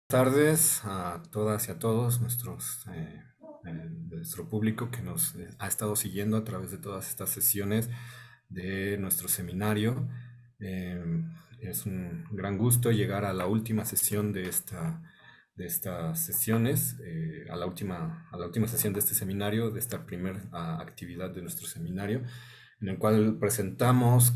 Tardes a todas y a todos nuestro público que nos ha estado siguiendo a través de todas estas sesiones de nuestro seminario. Eh, es un gran gusto llegar a la última sesión de estas sesiones, a la última sesión de este seminario, de esta primera actividad de nuestro seminario, en el cual presentamos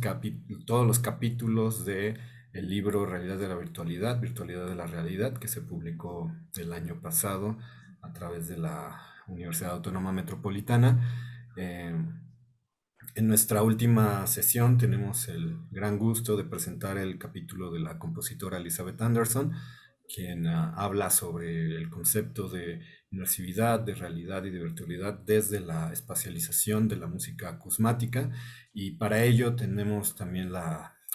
todos los capítulos de el libro Realidad de la Virtualidad, Virtualidad de la Realidad, que se publicó el año pasado a través de la Universidad Autónoma Metropolitana. En nuestra última sesión tenemos el gran gusto de presentar el capítulo de la compositora Elizabeth Anderson, quien habla sobre el concepto de inmersividad, de realidad y de virtualidad desde la espacialización de la música acusmática, y para ello tenemos también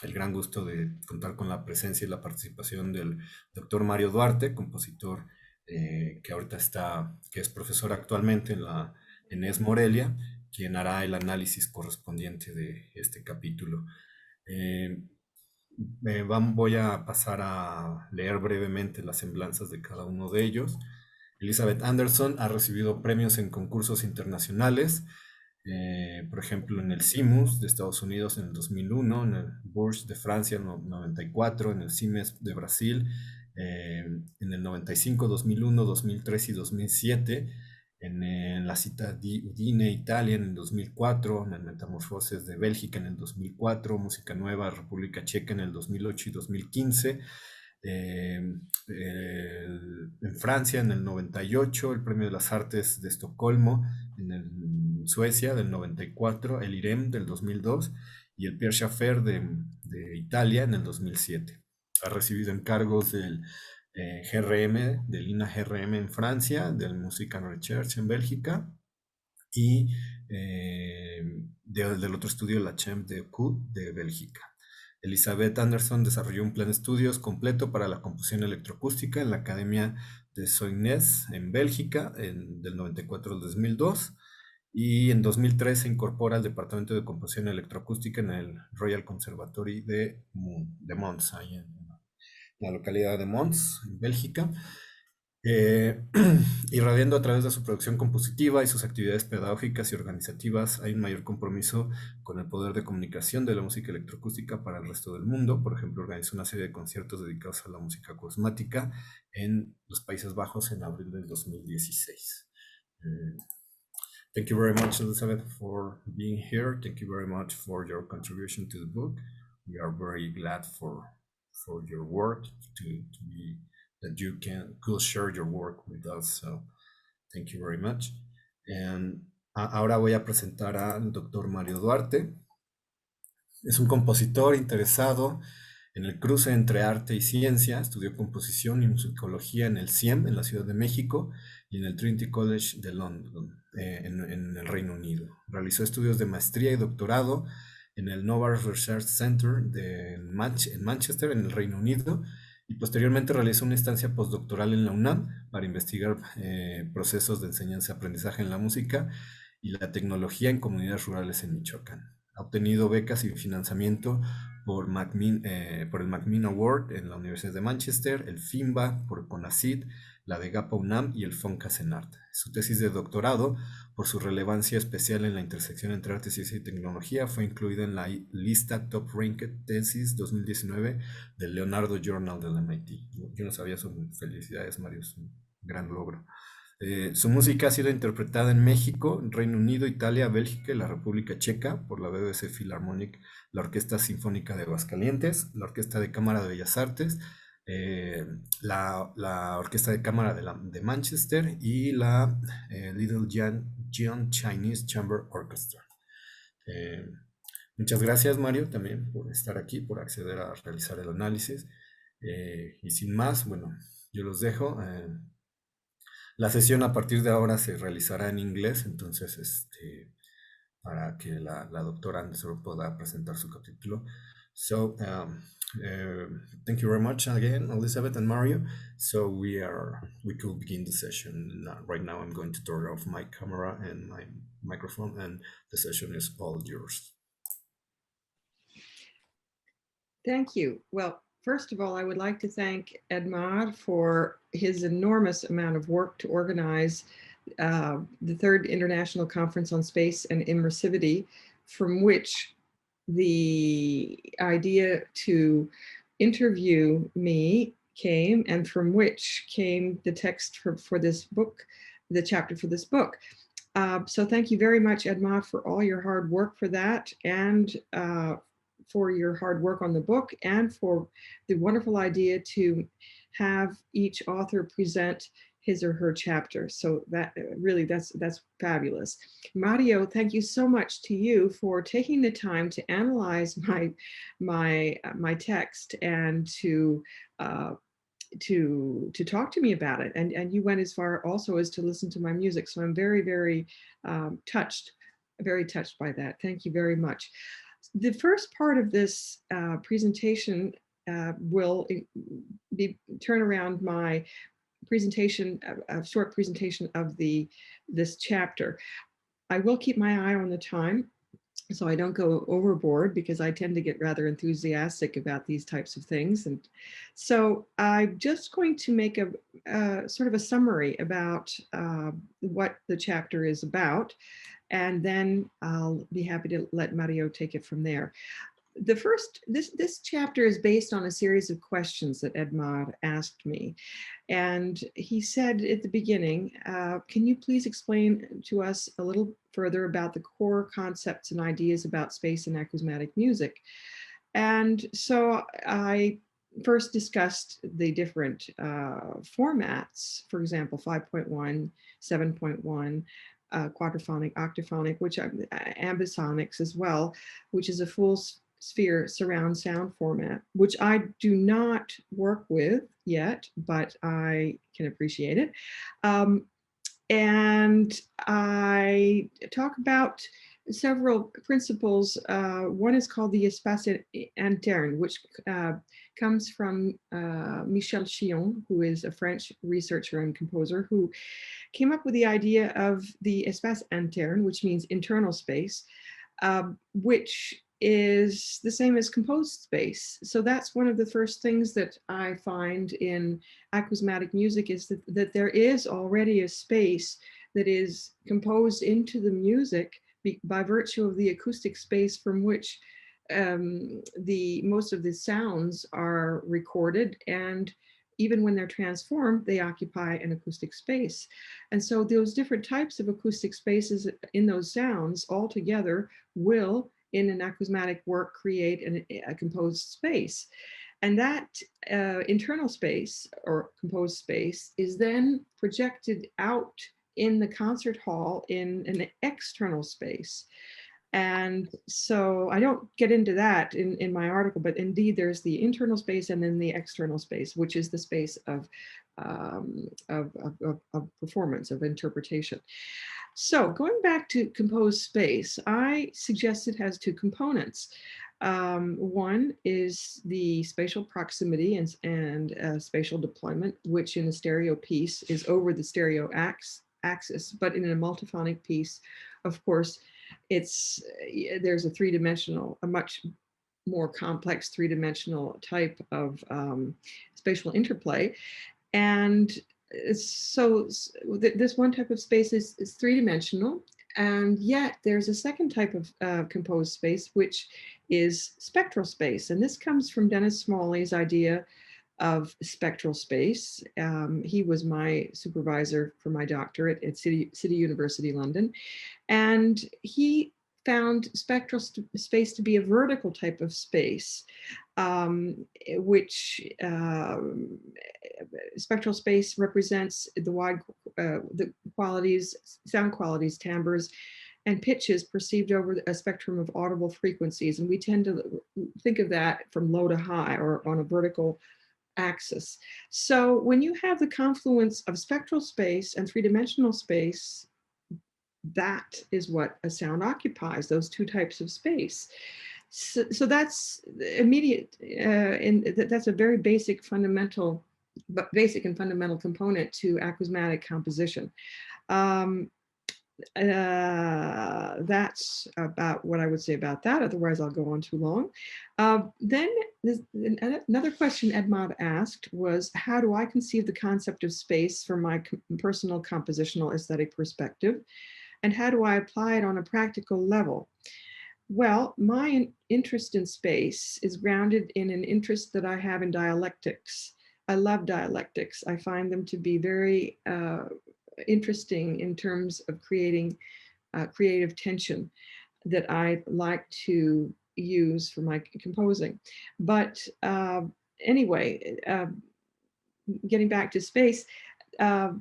el gran gusto de contar con la presencia y la participación del doctor Mario Duarte, compositor que ahorita que es profesor actualmente en ES Morelia, quien hará el análisis correspondiente de este capítulo. Eh, Voy a pasar a leer brevemente las semblanzas de cada uno de ellos. Elizabeth Anderson ha recibido premios en concursos internacionales, por ejemplo en el CIMUS de Estados Unidos en el 2001, en el Bourges de Francia en el 94, en el CIMES de Brasil en el 95, 2001, 2003 y 2007, en la Città di Udine, Italia, en el 2004, en el Metamorfosis de Bélgica en el 2004, Música Nueva, República Checa en el 2008 y 2015, en Francia en el 98, el Premio de las Artes de Estocolmo, en Suecia del 94, el IREM del 2002 y el Pierre Schaeffer de Italia en el 2007. Ha recibido encargos del GRM, del INA GRM en Francia, del Music and Research en Bélgica y del otro estudio, la Champ de Q de Bélgica. Elizabeth Anderson desarrolló un plan de estudios completo para la composición electroacústica en la Academia de Soignes en Bélgica del 94 al 2002, y en 2003 se incorpora al Departamento de Composición Electroacústica en el Royal Conservatory de Mons, ahí en la localidad de Mons, en Bélgica, irradiando a través de su producción compositiva y sus actividades pedagógicas y organizativas. Hay un mayor compromiso con el poder de comunicación de la música electroacústica para el resto del mundo. Por ejemplo, organizó una serie de conciertos dedicados a la música acusmática en los Países Bajos en abril del 2016. Thank you very much, Elizabeth, for being here. Thank you very much for your contribution to the book. We are very glad for your work, that you could share your work with us. So thank you very much. And ahora voy a presentar al doctor Mario Duarte. Es un compositor interesado en el cruce entre arte y ciencia. Estudió composición y musicología en el CIEM, en la Ciudad de México, y en el Trinity College de London, en el Reino Unido. Realizó estudios de maestría y doctorado en el Nova Research Center en Manchester, en el Reino Unido, y posteriormente realizó una estancia postdoctoral en la UNAM para investigar procesos de enseñanza-aprendizaje en la música y la tecnología en comunidades rurales en Michoacán. Ha obtenido becas y financiamiento por el Macmillan Award en la Universidad de Manchester, el FIMBA por CONACYT, la de GAPA UNAM y el FONCA-CENART. Su tesis de doctorado, por su relevancia especial en la intersección entre arte, ciencia y tecnología, fue incluida en la lista Top Ranked Thesis 2019 del Leonardo Journal del MIT. Yo no sabía eso. Felicidades, Mario, es un gran logro. Su música ha sido interpretada en México, Reino Unido, Italia, Bélgica y la República Checa por la BBC Philharmonic, la Orquesta Sinfónica de Aguascalientes, la Orquesta de Cámara de Bellas Artes, la Orquesta de Cámara de Manchester y la Little John Chinese Chamber Orchestra. Muchas gracias, Mario, también por estar aquí, por acceder a realizar el análisis. Y sin más, bueno, yo los dejo. La sesión a partir de ahora se realizará en inglés, entonces para que la doctora Anderson pueda presentar su capítulo. So, thank you very much again, Elizabeth and Mario. So we could begin the session. Right now I'm going to turn off my camera and my microphone, and the session is all yours. Thank you. Well, First of all, I would like to thank Edmar for his enormous amount of work to organize the third International Conference on Space and Immersivity, from which the idea to interview me came, and from which came the text for this book, the chapter for this book. So thank you very much, Edmar, for all your hard work for that, and for your hard work on the book, and for the wonderful idea to have each author present his or her chapter. So that really, that's fabulous. Mario, thank you so much to you for taking the time to analyze my text and to talk to me about it. And you went as far also as to listen to my music. So I'm very, very touched, very touched by that. Thank you very much. The first part of this presentation will turn around my presentation, a short presentation of this chapter. I will keep my eye on the time, so I don't go overboard, because I tend to get rather enthusiastic about these types of things. And so I'm just going to make a sort of a summary about what the chapter is about, and then I'll be happy to let Mario take it from there. This chapter is based on a series of questions that Edmar asked me. And he said at the beginning, can you please explain to us a little further about the core concepts and ideas about space and acousmatic music? And so I first discussed the different formats, for example, 5.1, 7.1, quadraphonic, octaphonic, which are ambisonics as well, which is a full sphere surround sound format, which I do not work with yet, but I can appreciate it. And I talk about several principles. One is called the Espacio-Interne, which comes from Michel Chillon, who is a French researcher and composer, who came up with the idea of the Espace-Interne, which means internal space, which is the same as composed space. So that's one of the first things that I find in acousmatic music, is that there is already a space that is composed into the music by virtue of the acoustic space from which most of the sounds are recorded, and even when they're transformed, they occupy an acoustic space. And so those different types of acoustic spaces in those sounds all together will, in an acousmatic work, create a composed space. And that internal space or composed space is then projected out in the concert hall in an external space. And so I don't get into that in my article, but indeed there's the internal space and then the external space, which is the space of performance, of interpretation. So going back to composed space, I suggest it has two components. One is the spatial proximity and spatial deployment, which in a stereo piece is over the stereo axis, but in a multiphonic piece, of course, there's a much more complex three-dimensional type of spatial interplay. And so this one type of space is three-dimensional, and yet there's a second type of composed space, which is spectral space. And this comes from Dennis Smalley's idea of spectral space. He was my supervisor for my doctorate at City University London. And he found spectral space to be a vertical type of space, which spectral space represents the qualities, sound qualities, timbres, and pitches perceived over a spectrum of audible frequencies. And we tend to think of that from low to high or on a vertical axis. So when you have the confluence of spectral space and three-dimensional space, that is what a sound occupies, those two types of space. So that's immediate, and that's a very basic and fundamental component to acousmatic composition. that's about what I would say about that. Otherwise, I'll go on too long. Then another question Edmond asked was, how do I conceive the concept of space from my personal compositional aesthetic perspective? And how do I apply it on a practical level? Well, my interest in space is grounded in an interest that I have in dialectics. I love dialectics. I find them to be very interesting in terms of creating creative tension that I like to use for my composing. But anyway, getting back to space, uh,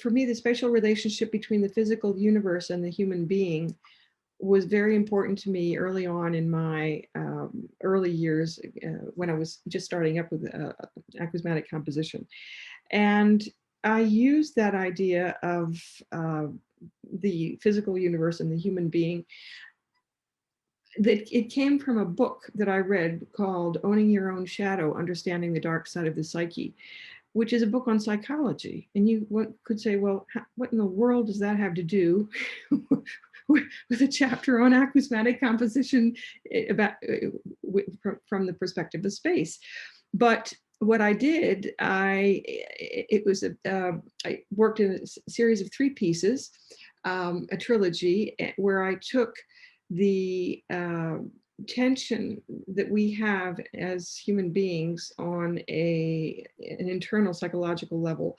for me, the spatial relationship between the physical universe and the human being was very important to me early on in my early years when I was just starting up with acusmatic composition. And I used that idea of the physical universe and the human being. That it came from a book that I read called Owning Your Own Shadow, Understanding the Dark Side of the Psyche, which is a book on psychology. And you could say, well, what in the world does that have to do with a chapter on acousmatic composition about from the perspective of space? But what I did, I worked in a series of 3 pieces, a trilogy, where I took the tension that we have as human beings on an internal psychological level,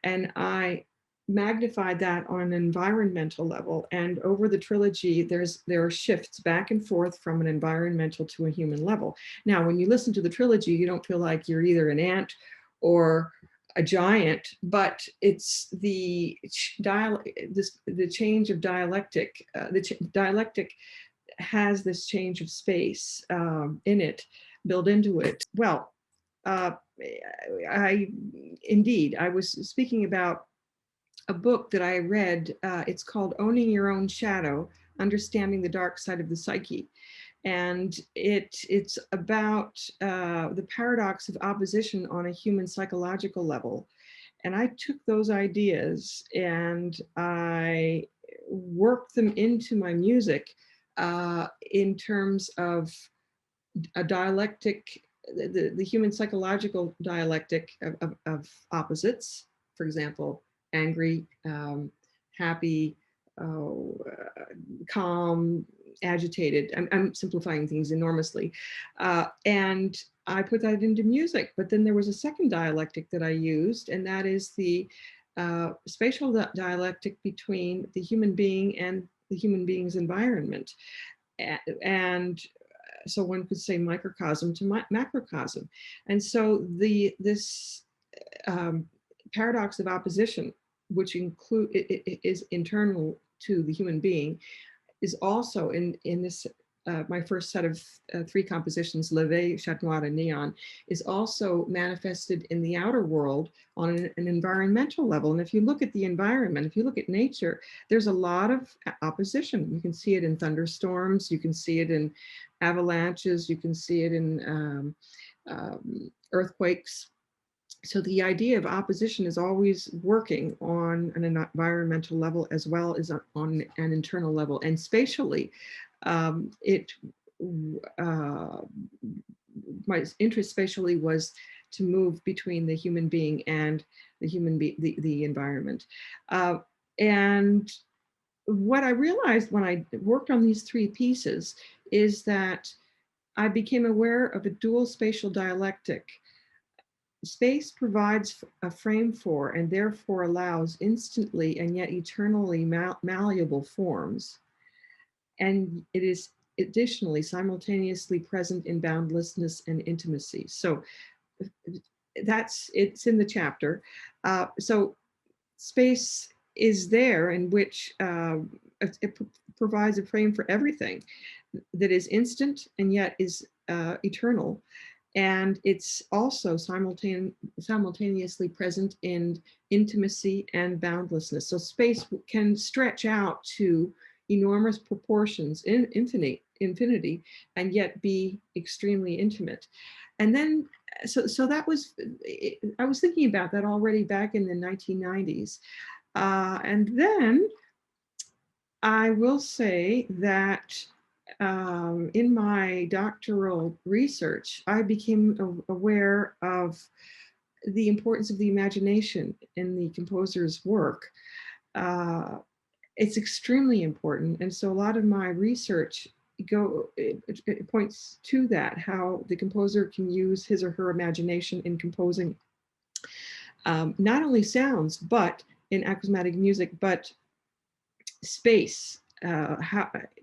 and I magnified that on an environmental level. And over the trilogy, there are shifts back and forth from an environmental to a human level. Now, when you listen to the trilogy, you don't feel like you're either an ant or a giant, but it's the change of dialectic. Dialectic has this change of space in it, built into it. Well, I was speaking about a book that I read. It's called Owning Your Own Shadow, Understanding the Dark Side of the Psyche. And it's about the paradox of opposition on a human psychological level. And I took those ideas and I worked them into my music in terms of a dialectic, the human psychological dialectic of opposites. For example, angry, happy, calm, agitated. I'm simplifying things enormously. And I put that into music. But then there was a second dialectic that I used, and that is the spatial dialectic between the human being and the human being's environment. And so one could say microcosm to macrocosm. And so this paradox of opposition, which is internal to the human being, is also in this my first set of 3 compositions, Levé, Chat Noir, and Neon, is also manifested in the outer world on an environmental level. And if you look at the environment, if you look at nature, there's a lot of opposition. You can see it in thunderstorms, you can see it in avalanches, you can see it in earthquakes. So the idea of opposition is always working on an environmental level as well as on an internal level. And spatially, my interest spatially was to move between the human being and the environment. And what I realized when I worked on these 3 pieces is that I became aware of a dual spatial dialectic. Space provides a frame for and therefore allows instantly and yet eternally malleable forms. And it is additionally simultaneously present in boundlessness and intimacy. So it's in the chapter. So space is there in which it provides a frame for everything that is instant and yet is eternal. And it's also simultaneously present in intimacy and boundlessness. So space can stretch out to enormous proportions, infinity, and yet be extremely intimate. And then, so that was, I was thinking about that already back in the 1990s. And then I will say that in my doctoral research, I became aware of the importance of the imagination in the composer's work. Uh, it's extremely important. And so a lot of my research it points to that, how the composer can use his or her imagination in composing not only sounds, but in acousmatic music, but space,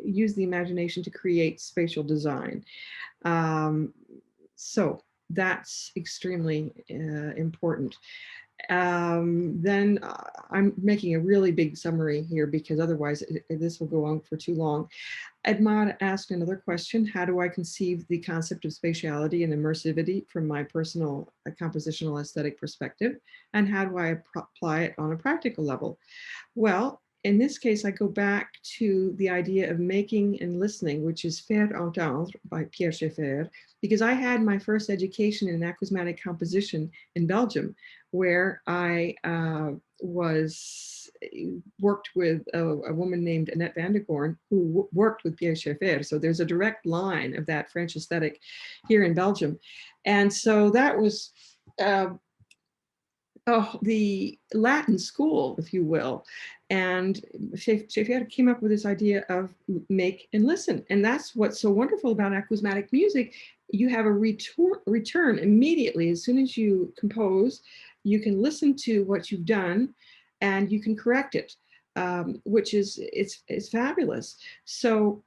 use the imagination to create spatial design. Um, so that's extremely important. Then I'm making a really big summary here because otherwise this will go on for too long. Edmond asked another question: how do I conceive the concept of spatiality and immersivity from my personal compositional aesthetic perspective? And how do I apply it on a practical level? Well, in this case, I go back to the idea of making and listening, which is Faire entendre by Pierre Schaeffer, because I had my first education in acousmatic composition in Belgium, where I worked with a woman named Annette van der Goorn, who worked with Pierre Schaeffer. So there's a direct line of that French aesthetic here in Belgium. And so that was the Latin school, if you will. And Schaeffer came up with this idea of make and listen. And that's what's so wonderful about acousmatic music. You have a return immediately. As soon as you compose, you can listen to what you've done and you can correct it, which is, it's fabulous. So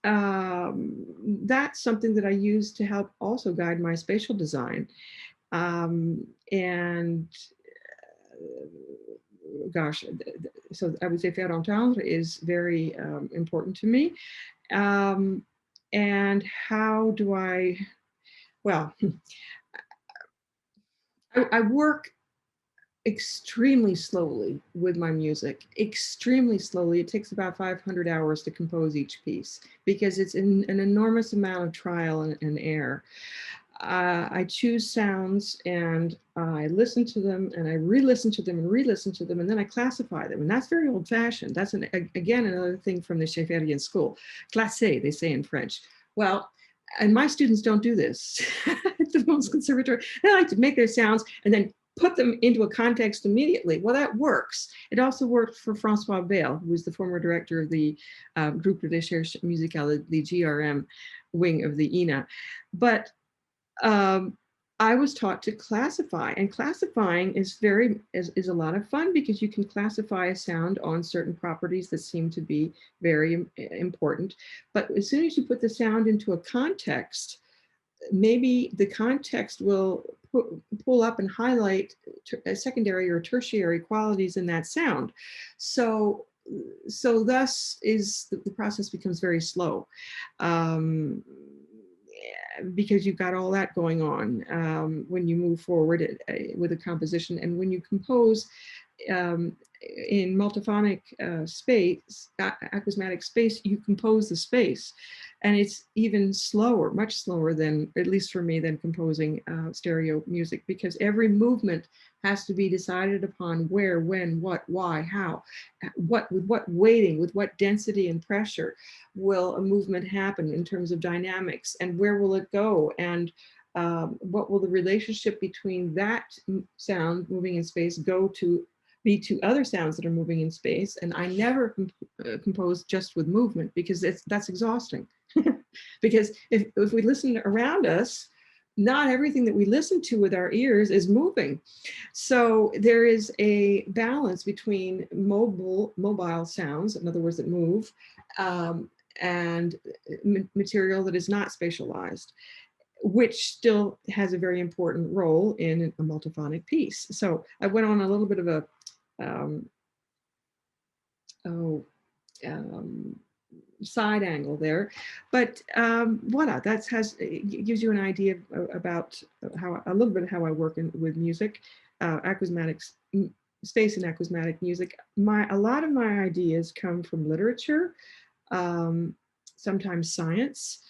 that's something that I use to help also guide my spatial design. And gosh, so I would say faire entendre is very important to me. And how do well, I work extremely slowly with my music, extremely slowly. It takes about 500 hours to compose each piece because it's an enormous amount of trial and error. I choose sounds and I listen to them and I re-listen to them and re-listen to them, and then I classify them. And that's very old fashioned. That's again another thing from the Schaefferian school. Classer, they say in French. Well, and my students don't do this. At the Mons Conservatory, they like to make their sounds and then put them into a context immediately. Well, that works. It also worked for Francois Bale, who was the former director of the Groupe de Recherche Musicale, the GRM wing of the INA. But I was taught to classify, and classifying is a lot of fun because you can classify a sound on certain properties that seem to be very important. But as soon as you put the sound into a context, maybe the context will pull up and highlight secondary or tertiary qualities in that sound. So thus the process becomes very slow. Because you've got all that going on when you move forward with a composition. And when you compose in multiphonic space, acousmatic space, you compose the space. And it's even slower, much slower than, at least for me, than composing stereo music, because every movement has to be decided upon where, when, what, why, how, with what weighting, with what density and pressure will a movement happen in terms of dynamics, and where will it go, and what will the relationship between that sound moving in space be to other sounds that are moving in space. And I never compose just with movement, because that's exhausting. Because if we listen around us, not everything that we listen to with our ears is moving. So there is a balance between mobile sounds, in other words, that move, and material that is not spatialized, which still has a very important role in a multiphonic piece. So I went on a little bit of a side angle there, but voila, it gives you an idea about a little bit of how I work with music, acousmatic space and acousmatic music. A lot of my ideas come from literature, sometimes science,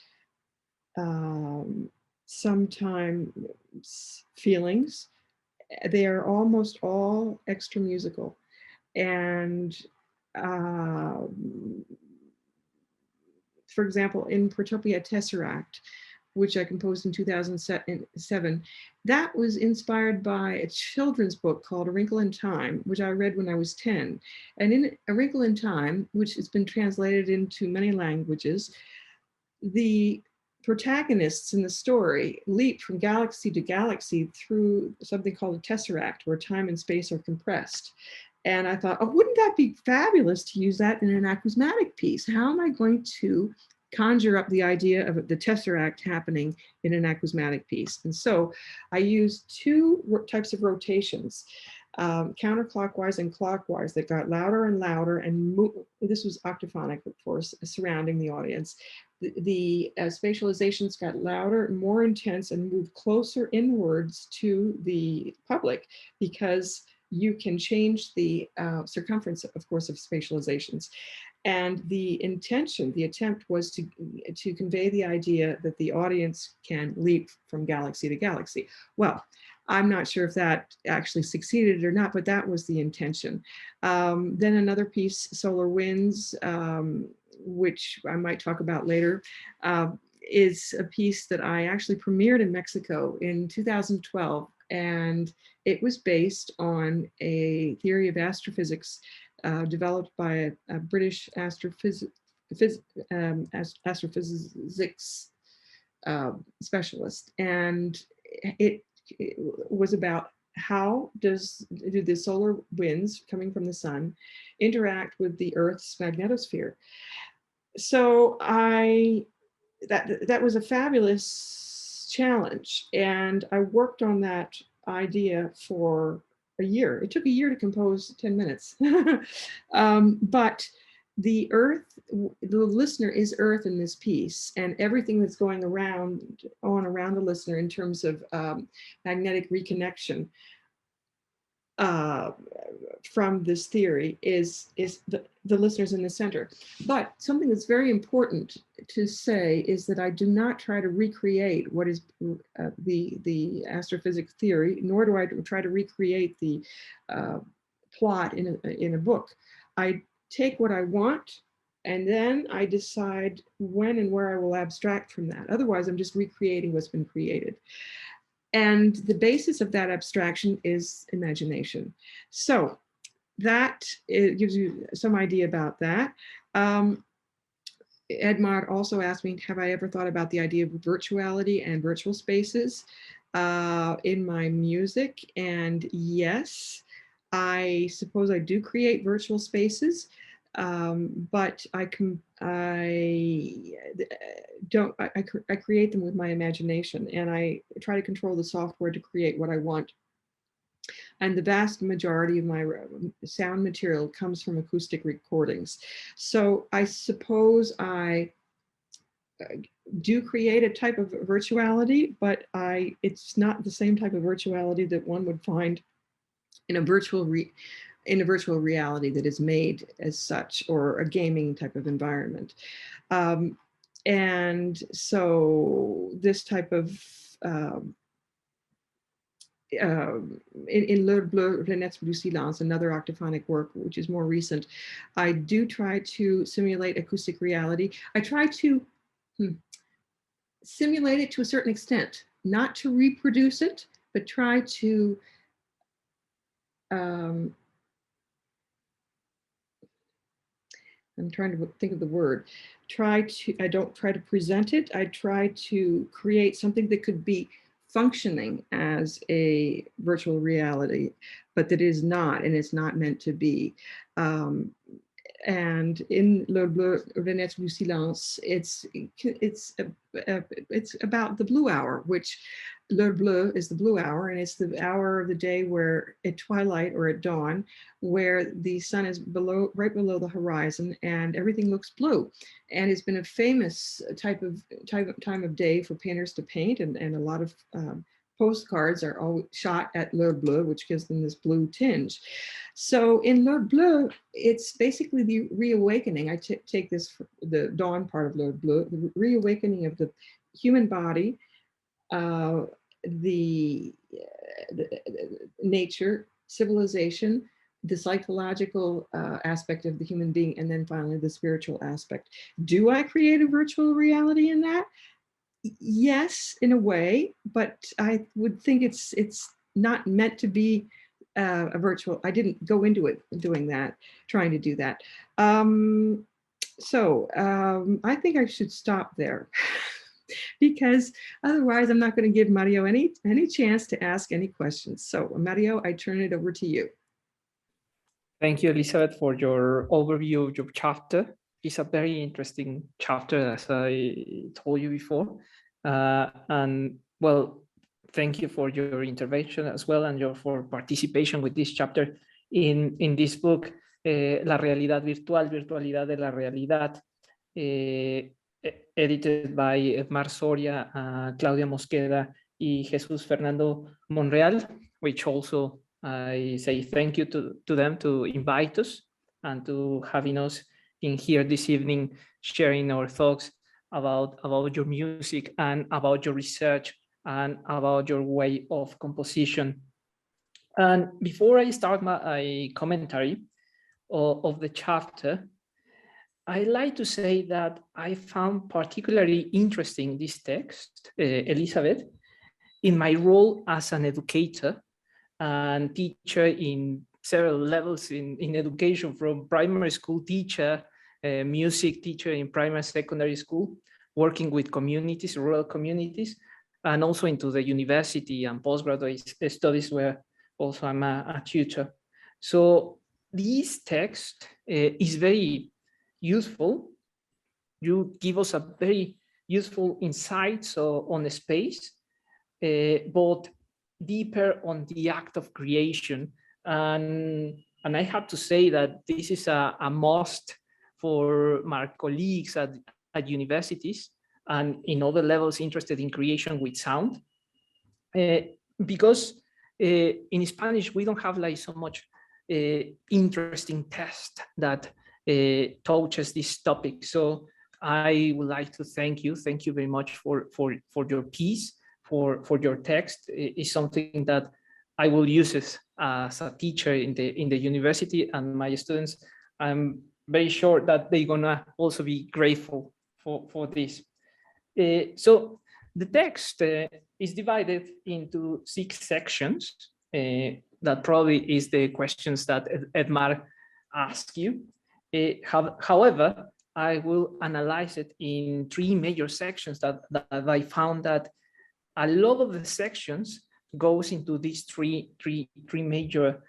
sometimes feelings. They are almost all extra musical. And for example, in Protopia Tesseract, which I composed in 2007, that was inspired by a children's book called A Wrinkle in Time, which I read when I was 10. And in A Wrinkle in Time, which has been translated into many languages, the protagonists in the story leap from galaxy to galaxy through something called a tesseract, where time and space are compressed. And I thought, oh, wouldn't that be fabulous to use that in an acousmatic piece? How am I going to conjure up the idea of the tesseract happening in an acousmatic piece? And so I used two types of rotations, counterclockwise and clockwise, that got louder and louder, and this was octaphonic, of course, surrounding the audience. The spatializations got louder and more intense and moved closer inwards to the public, because you can change the circumference, of course, of spatializations. And the intention, the attempt was to convey the idea that the audience can leap from galaxy to galaxy. Well, I'm not sure if that actually succeeded or not, but that was the intention. Then another piece, Solar Winds, which I might talk about later, is a piece that I actually premiered in Mexico in 2012. And it was based on a theory of astrophysics developed by a British astrophysics specialist. And it was about how do the solar winds coming from the sun interact with the Earth's magnetosphere. So that was a fabulous challenge, and I worked on that idea for a year. It took a year to compose 10 minutes. But the Earth, the listener is Earth in this piece, and everything that's going around the listener in terms of magnetic reconnection from this theory is the listeners in the center. But something that's very important to say is that I do not try to recreate what is the astrophysics theory, nor do I try to recreate the plot in a book. I take what I want, and then I decide when and where I will abstract from that. Otherwise, I'm just recreating what's been created. And the basis of that abstraction is imagination. So that gives you some idea about that. Edmar also asked me, have I ever thought about the idea of virtuality and virtual spaces in my music? And yes, I suppose I do create virtual spaces, but I create them with my imagination, and I try to control the software to create what I want. And the vast majority of my sound material comes from acoustic recordings. So I suppose I do create a type of virtuality, but it's not the same type of virtuality that one would find in a virtual reality that is made as such, or a gaming type of environment. And so this type of in L'Heure Bleue, Planète du Silence, another octaphonic work, which is more recent, I do try to simulate acoustic reality. I try to simulate it to a certain extent, not to reproduce it, but try to I'm trying to think of the word. I don't try to present it. I try to create something that could be functioning as a virtual reality, but that is not, and it's not meant to be. And in Le Bleu, Planète du Silence, it's about the blue hour, which L'Heure Bleue is the blue hour, and it's the hour of the day where at twilight or at dawn, where the sun is right below the horizon, and everything looks blue. And it's been a famous time of day for painters to paint, and a lot of postcards are all shot at L'Heure Bleue, which gives them this blue tinge. So in L'Heure Bleue, it's basically the reawakening. I take this, the dawn part of L'Heure Bleue, the reawakening of the human body, the nature, civilization, the psychological aspect of the human being, and then finally the spiritual aspect. Do I create a virtual reality in that? Yes, in a way, but I would think it's not meant to be a virtual. I didn't go into it doing that, trying to do that. I think I should stop there because otherwise I'm not going to give Mario any chance to ask any questions. So Mario, I turn it over to you. Thank you, Elizabeth, for your overview of your chapter. It's a very interesting chapter, as I told you before. And well, thank you for your intervention as well, and for participation with this chapter in this book, La Realidad Virtual, Virtualidad de la Realidad, edited by Edmar Soria, Claudia Mosqueda, y Jesús Fernando Monreal, which also I say thank you to them to invite us and to having us in here this evening, sharing our thoughts about your music and about your research and about your way of composition. And before I start my commentary of the chapter, I like to say that I found particularly interesting this text, Elizabeth, in my role as an educator and teacher in several levels in education, from primary school teacher, music teacher in primary secondary school, working with communities, rural communities, and also into the university and postgraduate studies where also I'm a tutor. So this text is very useful. You give us a very useful insights on the space, but deeper on the act of creation. And I have to say that this is a must for my colleagues at universities and in other levels interested in creation with sound, because in Spanish we don't have like so much interesting text that touches this topic. So I would like to thank you very much for your piece, for your text. Is something that I will use as a teacher in the university, and my students, I'm very sure that they're gonna also be grateful for this. So the text is divided into 6 sections. That probably is the questions that Edmar asked you. However, I will analyze it in 3 major sections that I found that a lot of the sections goes into these three major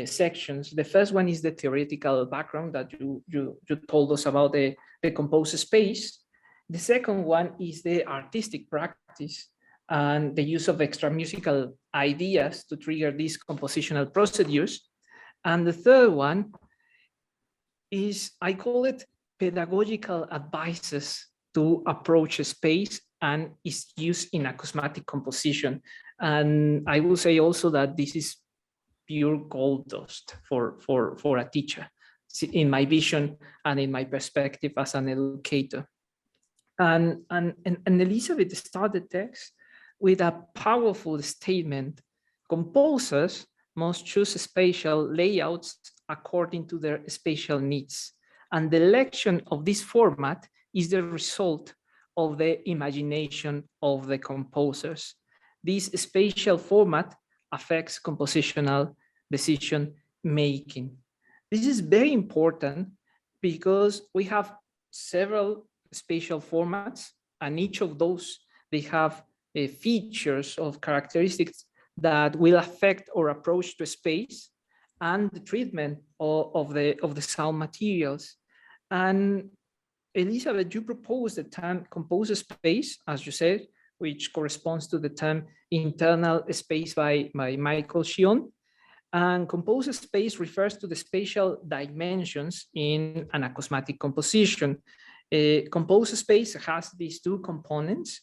sections. The first one is the theoretical background that you told us about the composed space. The second one is the artistic practice and the use of extra musical ideas to trigger these compositional procedures. And the third one is, I call it pedagogical advices to approach a space and is used in acusmatic composition. And I will say also that this is pure gold dust for a teacher, in my vision and in my perspective as an educator. And Elizabeth started the text with a powerful statement: composers must choose spatial layouts according to their spatial needs. And the election of this format is the result of the imagination of the composers. This spatial format affects compositional decision making. This is very important because we have several spatial formats, and each of those, they have features of characteristics that will affect our approach to space and the treatment of the sound materials. And Elizabeth, you proposed the term composed space, as you said, which corresponds to the term internal space by Michael Shion. And composed space refers to the spatial dimensions in an acusmatic composition. Composed space has these 2 components.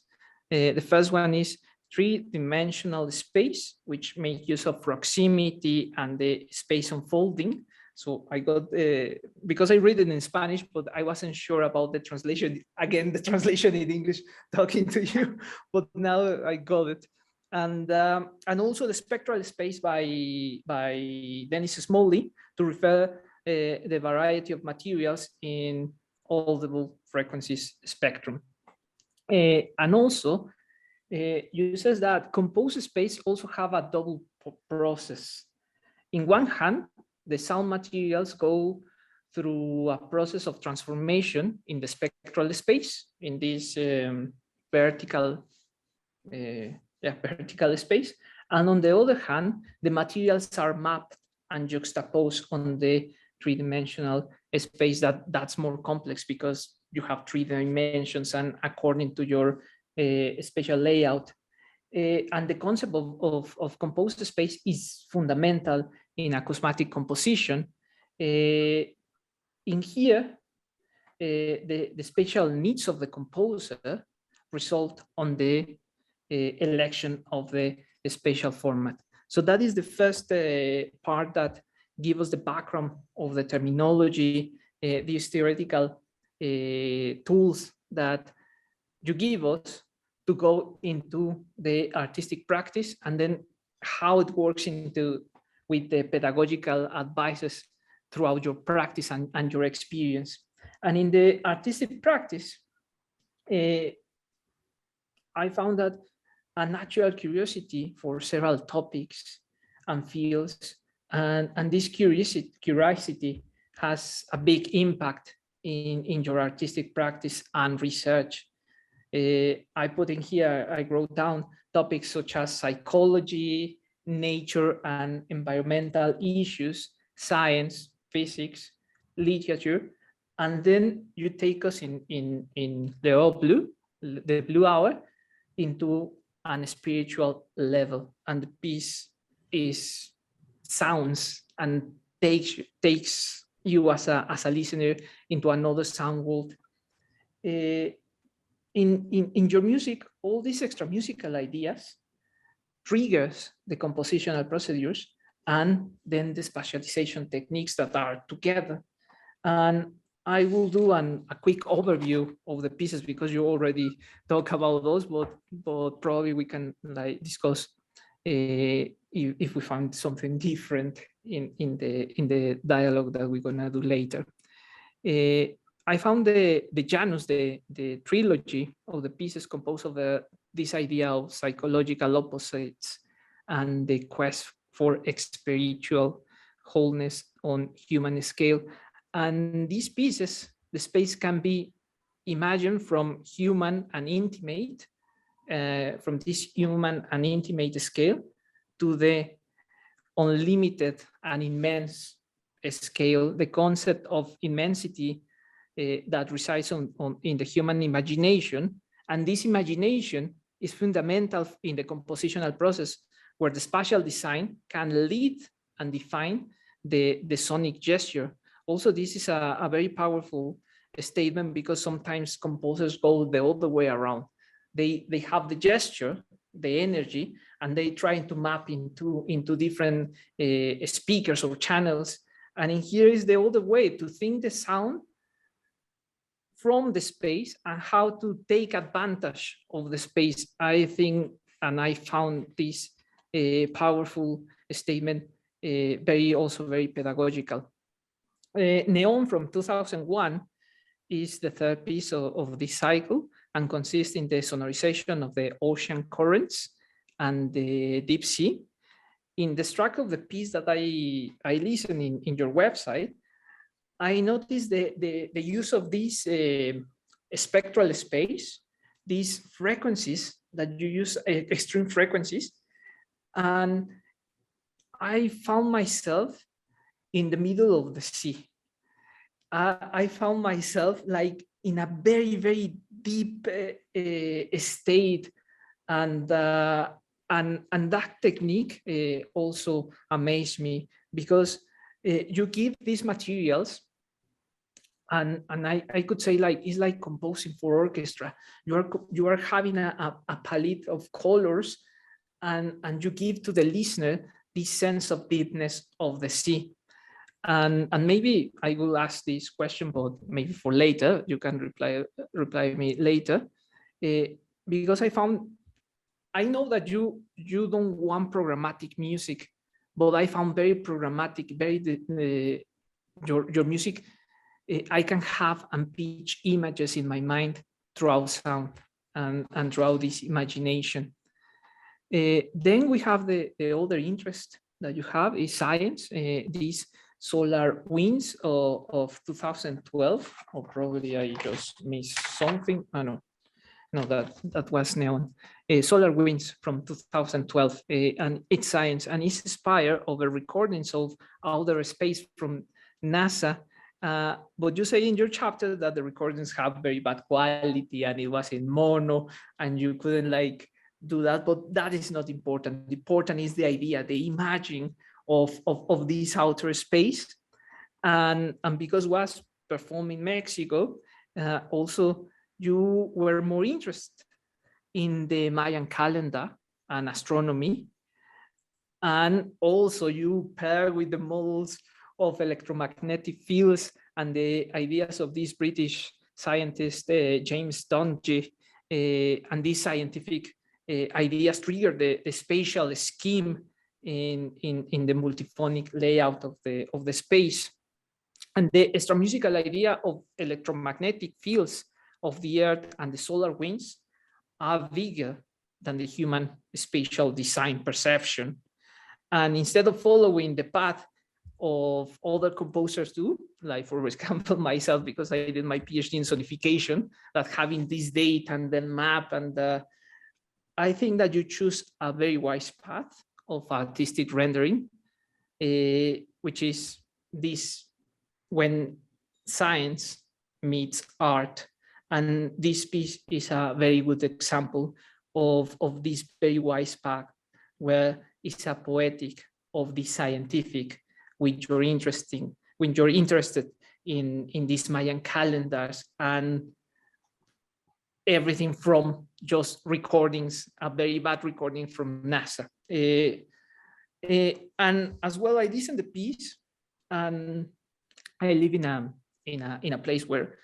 The first one is 3-dimensional space, which makes use of proximity and the space unfolding. So I got, because I read it in Spanish, but I wasn't sure about the translation. Again, the translation in English, talking to you, but now I got it. and also the spectral space by Dennis Smalley to refer the variety of materials in audible frequencies spectrum. And also uses that composed space also have a double process. In one hand, the sound materials go through a process of transformation in the spectral space, in this vertical space. And on the other hand, the materials are mapped and juxtaposed on the three-dimensional space that's more complex because you have 3 dimensions and according to your spatial layout. And the concept of composed space is fundamental in acusmatic composition. In here, the spatial needs of the composer result on the election of the spatial format. So that is the first part that gives us the background of the terminology, these theoretical tools that you give us to go into the artistic practice, and then how it works with the pedagogical advices throughout your practice and your experience. And in the artistic practice, I found that a natural curiosity for several topics and fields, and this curiosity has a big impact in your artistic practice and research. I put in here, I wrote down topics such as psychology, nature and environmental issues, science, physics, literature, and then you take us in the blue hour into a spiritual level, and the piece is sounds and takes you as a listener into another sound world. In your music, all these extra musical ideas triggers the compositional procedures and then the spatialization techniques that are together. And I will do a quick overview of the pieces because you already talk about those, but probably we can discuss if we find something different in the dialogue that we're gonna do later. I found the Janus, the trilogy of the pieces composed of this idea of psychological opposites and the quest for spiritual wholeness on human scale. And these pieces, the space can be imagined from human and intimate, from this human and intimate scale to the unlimited and immense scale, the concept of immensity that resides in the human imagination. And this imagination is fundamental in the compositional process, where the spatial design can lead and define the sonic gesture. Also, this is a very powerful statement because sometimes composers go the other way around. They have the gesture, the energy, and they try to map into different speakers or channels. And in here is the other way to think the sound from the space and how to take advantage of the space. I think, and I found this powerful statement very pedagogical. Neon from 2001 is the third piece of this cycle and consists in the sonorization of the ocean currents and the deep sea. In the track of the piece that I listened in your website, I noticed the use of this spectral space, these frequencies that you use, extreme frequencies, and I found myself in the middle of the sea. I found myself like in a very deep state, and that technique also amazed me because you give these materials, and I could say like it's like composing for orchestra. You are having a palette of colors, and you give to the listener this sense of deepness of the sea. And maybe I will ask this question, but maybe for later, you can reply me later, because I found I know that you don't want programmatic music, but I found very programmatic, very your music. I can have and pitch images in my mind throughout sound and throughout this imagination. Then we have the other interest that you have is science. These solar winds of 2012, or probably I just missed something. I know. No, that was neon. Solar winds from 2012, and it's science, and it's inspired over recordings of outer space from NASA. But you say in your chapter that the recordings have very bad quality and it was in mono and you couldn't like do that, but that is not important. Important is the idea, the imaging of this outer space. And because was performed in Mexico, also you were more interested in the Mayan calendar and astronomy. And also you pair with the models of electromagnetic fields and the ideas of this British scientist, James Dungy, and these scientific ideas trigger the spatial scheme in the multiphonic layout of the space. And the extramusical idea of electromagnetic fields of the Earth and the solar winds are bigger than the human spatial design perception. And instead of following the path of other composers do, like for example myself, because I did my PhD in sonification, that having this date and then map, and I think that you choose a very wise path of artistic rendering, which is this when science meets art. And this piece is a very good example of this very wise path, where it's a poetic of the scientific, when you're interested in these Mayan calendars and everything from just recordings, a very bad recording from NASA. And as well, I listened to the piece, and I live in a place where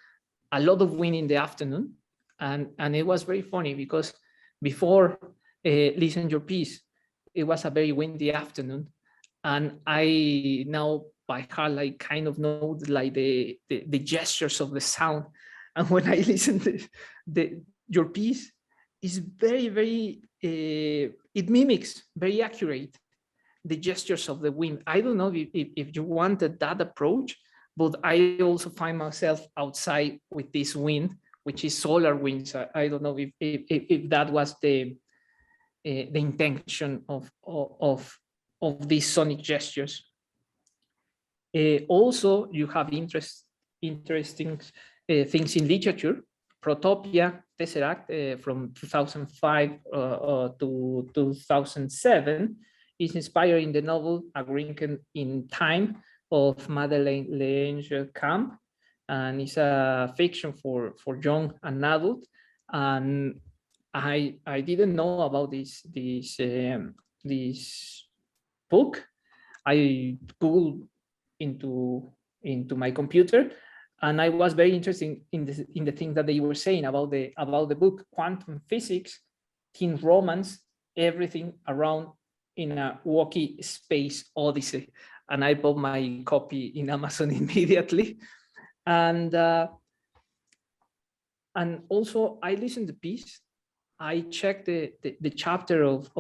a lot of wind in the afternoon, and it was very funny because before listening to your piece, it was a very windy afternoon, and I now by heart like kind of know like the gestures of the sound, and when I listen to your piece, is very it mimics very accurate the gestures of the wind. I don't know if you wanted that approach, but I also find myself outside with this wind, which is solar winds. I don't know if that was the intention of these sonic gestures. Also, you have interesting things in literature. Protopia Tesseract from 2005 to 2007 is inspired in the novel A Wrinkle in Time of Madeleine L'Ange Camp, and it's a fiction for young and adult. And I didn't know about this book. I Googled into my computer, and I was very interested in the things that they were saying about the book. Quantum physics, teen romance, everything around in a wacky space odyssey. And I bought my copy in Amazon immediately. And also I listened to the piece. I checked the chapter of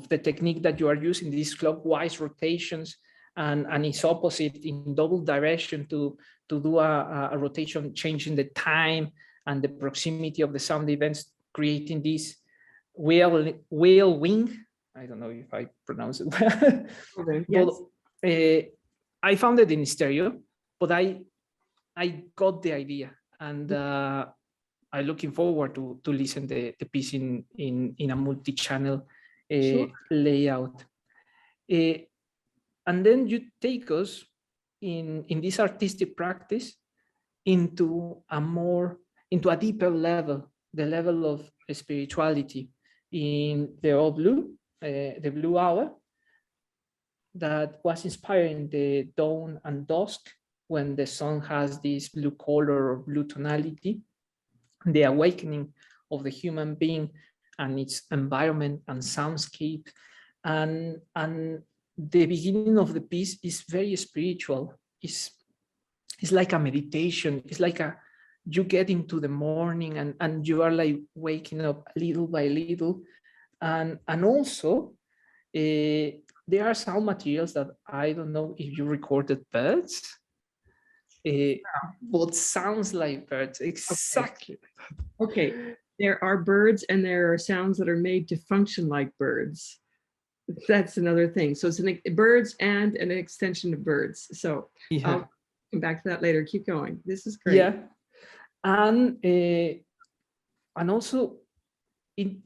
the technique that you are using, these clockwise rotations, and its opposite in double direction to do a rotation, changing the time and the proximity of the sound events, creating this wheel wing. I don't know if I pronounce it well. Okay, yes. But I found it in stereo, but I got the idea, and I'm looking forward to listen the piece in a multi-channel Sure. layout. And then you take us in this artistic practice into a deeper level, the level of spirituality in the blue hour, that was inspiring the dawn and dusk, when the sun has this blue color or blue tonality, the awakening of the human being and its environment and soundscape. And the beginning of the piece is very spiritual. It's like a meditation. It's like you get into the morning and you are like waking up little by little. And also there are sound materials that I don't know if you recorded birds, but sounds like birds, exactly. Okay, there are birds and there are sounds that are made to function like birds. That's another thing. So it's birds and an extension of birds. So Yeah. I'll come back to that later. Keep going. This is great. Yeah, and also it,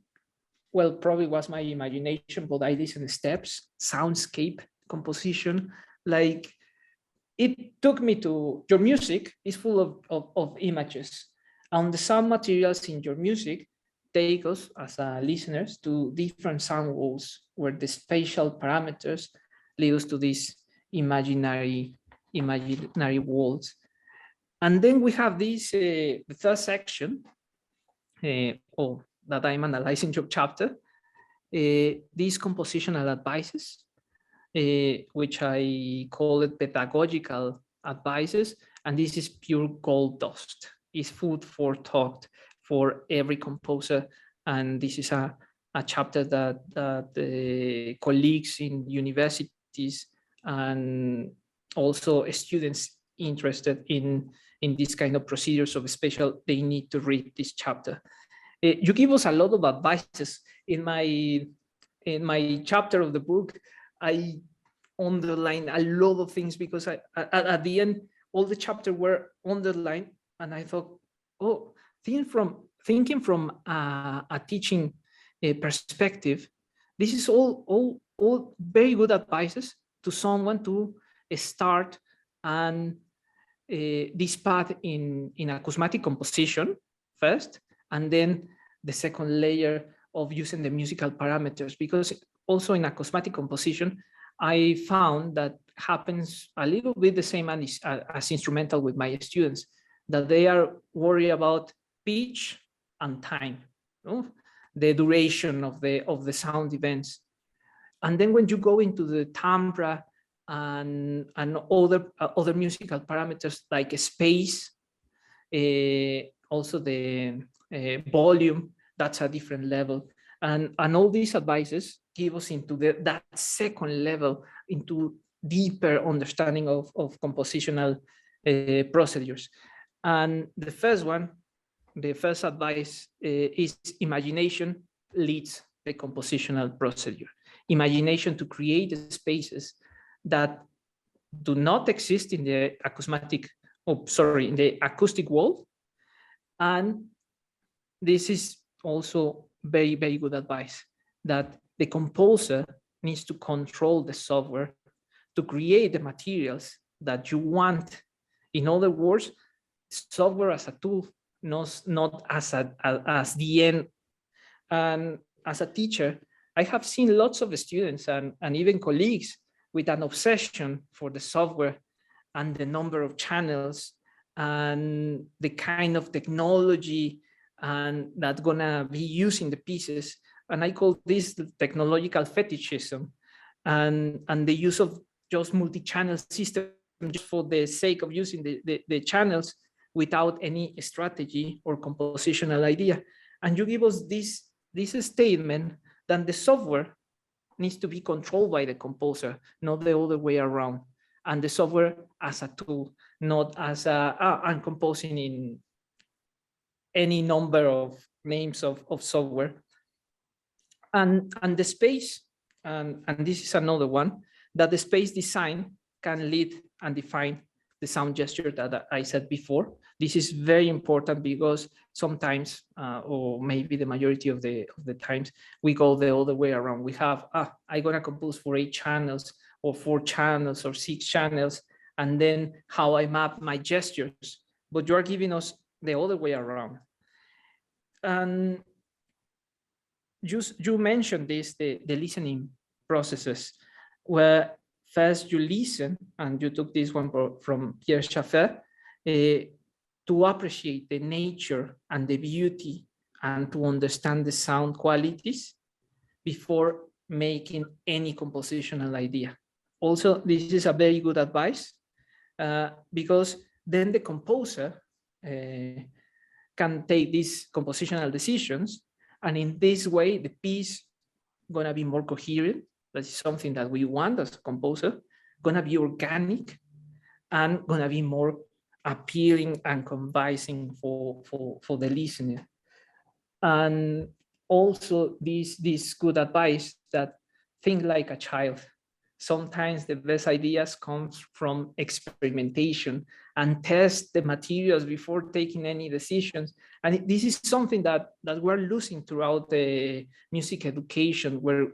well, probably was my imagination, but I listened to steps, soundscape, composition. Like it took me to your music is full of images, and the sound materials in your music take us as listeners to different sound walls where the spatial parameters lead us to these imaginary walls. And then we have this the third section that I'm analyzing your chapter, these compositional advices, which I call it pedagogical advices, and this is pure gold dust. It's food for thought for every composer, and this is a chapter that colleagues in universities and also students interested in this kind of procedures of spatial, they need to read this chapter. You give us a lot of advices. In my chapter of the book, I underline a lot of things because at the end, all the chapters were underlined, and I thought, oh, thinking from a teaching perspective, this is all very good advices to someone to start and this path in acusmatic composition first, and then the second layer of using the musical parameters, because also in acusmatic composition, I found that happens a little bit the same as instrumental with my students, that they are worried about pitch and time, the duration of the sound events. And then when you go into the timbre and other musical parameters like space, also the volume, that's a different level. And all these advices give us into that second level, into deeper understanding of compositional procedures. And the first advice is imagination leads the compositional procedure. Imagination to create spaces that do not exist in the in the acoustic world. And this is also very, very good advice, that the composer needs to control the software to create the materials that you want. In other words, software as a tool, not as the end. And as a teacher, I have seen lots of students and even colleagues with an obsession for the software and the number of channels and the kind of technology and that's gonna be used in the pieces. And I call this the technological fetishism and the use of just multi-channel system just for the sake of using the channels without any strategy or compositional idea. And you give us this statement that the software needs to be controlled by the composer, not the other way around. And the software as a tool, not as I'm composing in any number of names of software. And the space, and this is another one, that the space design can lead and define the sound gesture that I said before. This is very important because sometimes, or maybe the majority of the times, we go the other way around. We have, I'm gonna compose for 8 channels or 4 channels or 6 channels, and then how I map my gestures. But you are giving us the other way around. And you mentioned this, the listening processes, where first you listen, and you took this one from Pierre Schaeffer, to appreciate the nature and the beauty and to understand the sound qualities before making any compositional idea. Also, this is a very good advice because then the composer can take these compositional decisions, and in this way, the piece gonna be more coherent. That is something that we want as a composer, gonna be organic, and gonna be more appealing and convincing for the listener. And also this good advice that think like a child. Sometimes the best ideas come from experimentation and test the materials before taking any decisions. And this is something that we're losing throughout the music education, where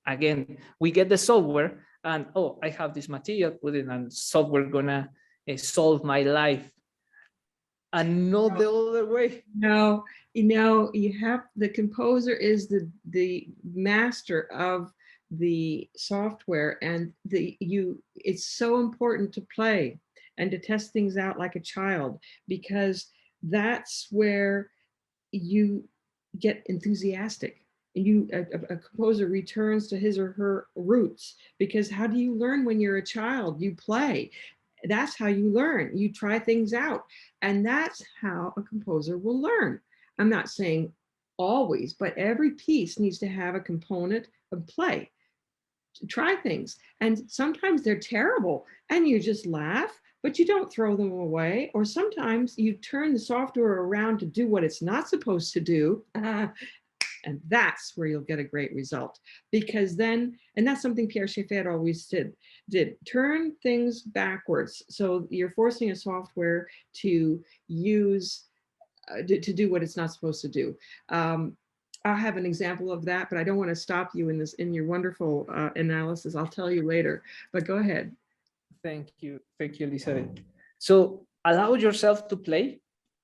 again, we get the software and, oh, I have this material, put it in software gonna solve my life. And not the other way. No, you have, the composer is the master of the software, and it's so important to play and to test things out like a child, because that's where you get enthusiastic. And a composer returns to his or her roots, because how do you learn when you're a child? You play. That's how you learn. You try things out, and that's how a composer will learn. I'm not saying always, but every piece needs to have a component of play. Try things, and sometimes they're terrible and you just laugh, but you don't throw them away. Or sometimes you turn the software around to do what it's not supposed to do. And that's where you'll get a great result, because then, and that's something Pierre Schaeffer always did turn things backwards. So you're forcing a software to use, to do what it's not supposed to do. I'll have an example of that, but I don't want to stop you in your wonderful analysis. I'll tell you later, but go ahead. Thank you, Elizabeth. So allow yourself to play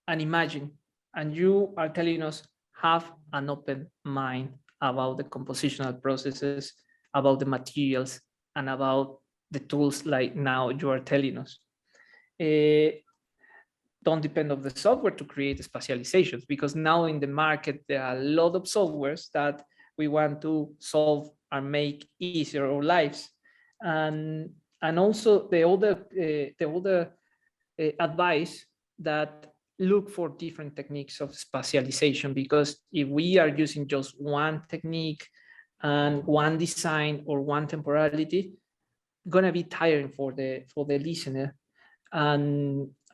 and imagine, and you are telling us, have an open mind about the compositional processes, about the materials, and about the tools like now you are telling us. Don't depend on the software to create specializations, because now in the market, there are a lot of softwares that we want to solve and make easier our lives. And also the other advice that look for different techniques of specialization, because if we are using just one technique and one design or one temporality, gonna be tiring for the listener,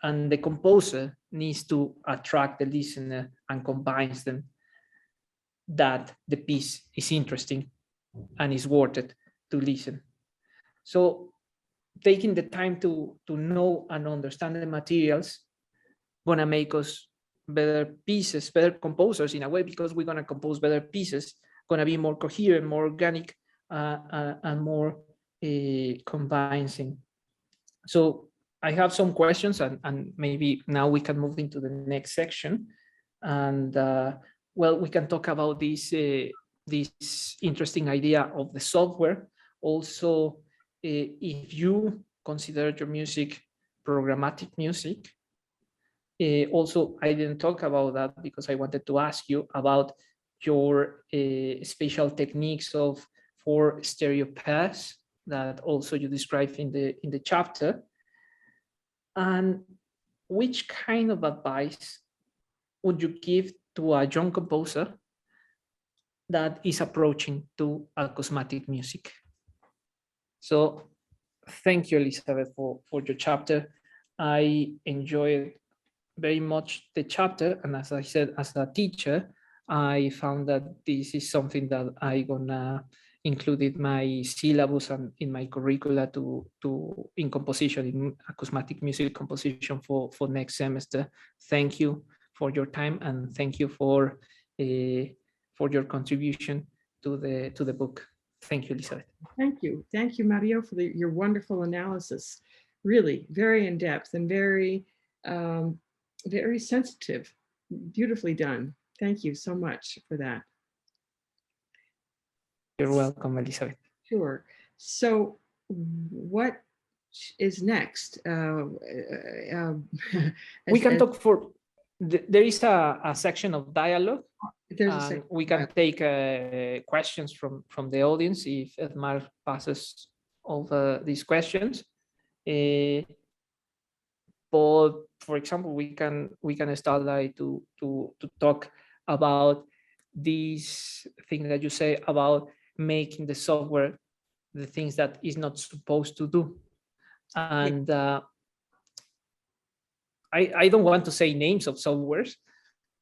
and the composer needs to attract the listener and combines them, that the piece is interesting and is worth it to listen. So taking the time to know and understand the materials gonna make us better pieces, better composers in a way, because we're gonna compose better pieces, gonna be more coherent, more organic, and more convincing. So I have some questions, and maybe now we can move into the next section. And well, we can talk about this interesting idea of the software. Also, if you consider your music programmatic music, also, I didn't talk about that because I wanted to ask you about your special techniques for stereo paths that also you describe in the chapter. And which kind of advice would you give to a young composer that is approaching to acusmatic music? So thank you, Elizabeth, for your chapter. I enjoyed very much the chapter, and as I said, as a teacher, I found that this is something that I gonna include in my syllabus and in my curricula in composition, in acusmatic music composition for next semester. Thank you for your time, and thank you for your contribution to the book. Thank you, Elizabeth. Thank you, Mario, for your wonderful analysis. Really very in depth and very very sensitive, beautifully done. Thank you so much for that. You're welcome, Elizabeth. Sure. So what is next? We can talk there is a section of dialogue. There's a And second. we can take questions from the audience if Edmar passes over these questions. But for example, we can start like to talk about this thing that you say about making the software the things that is not supposed to do. And I don't want to say names of softwares,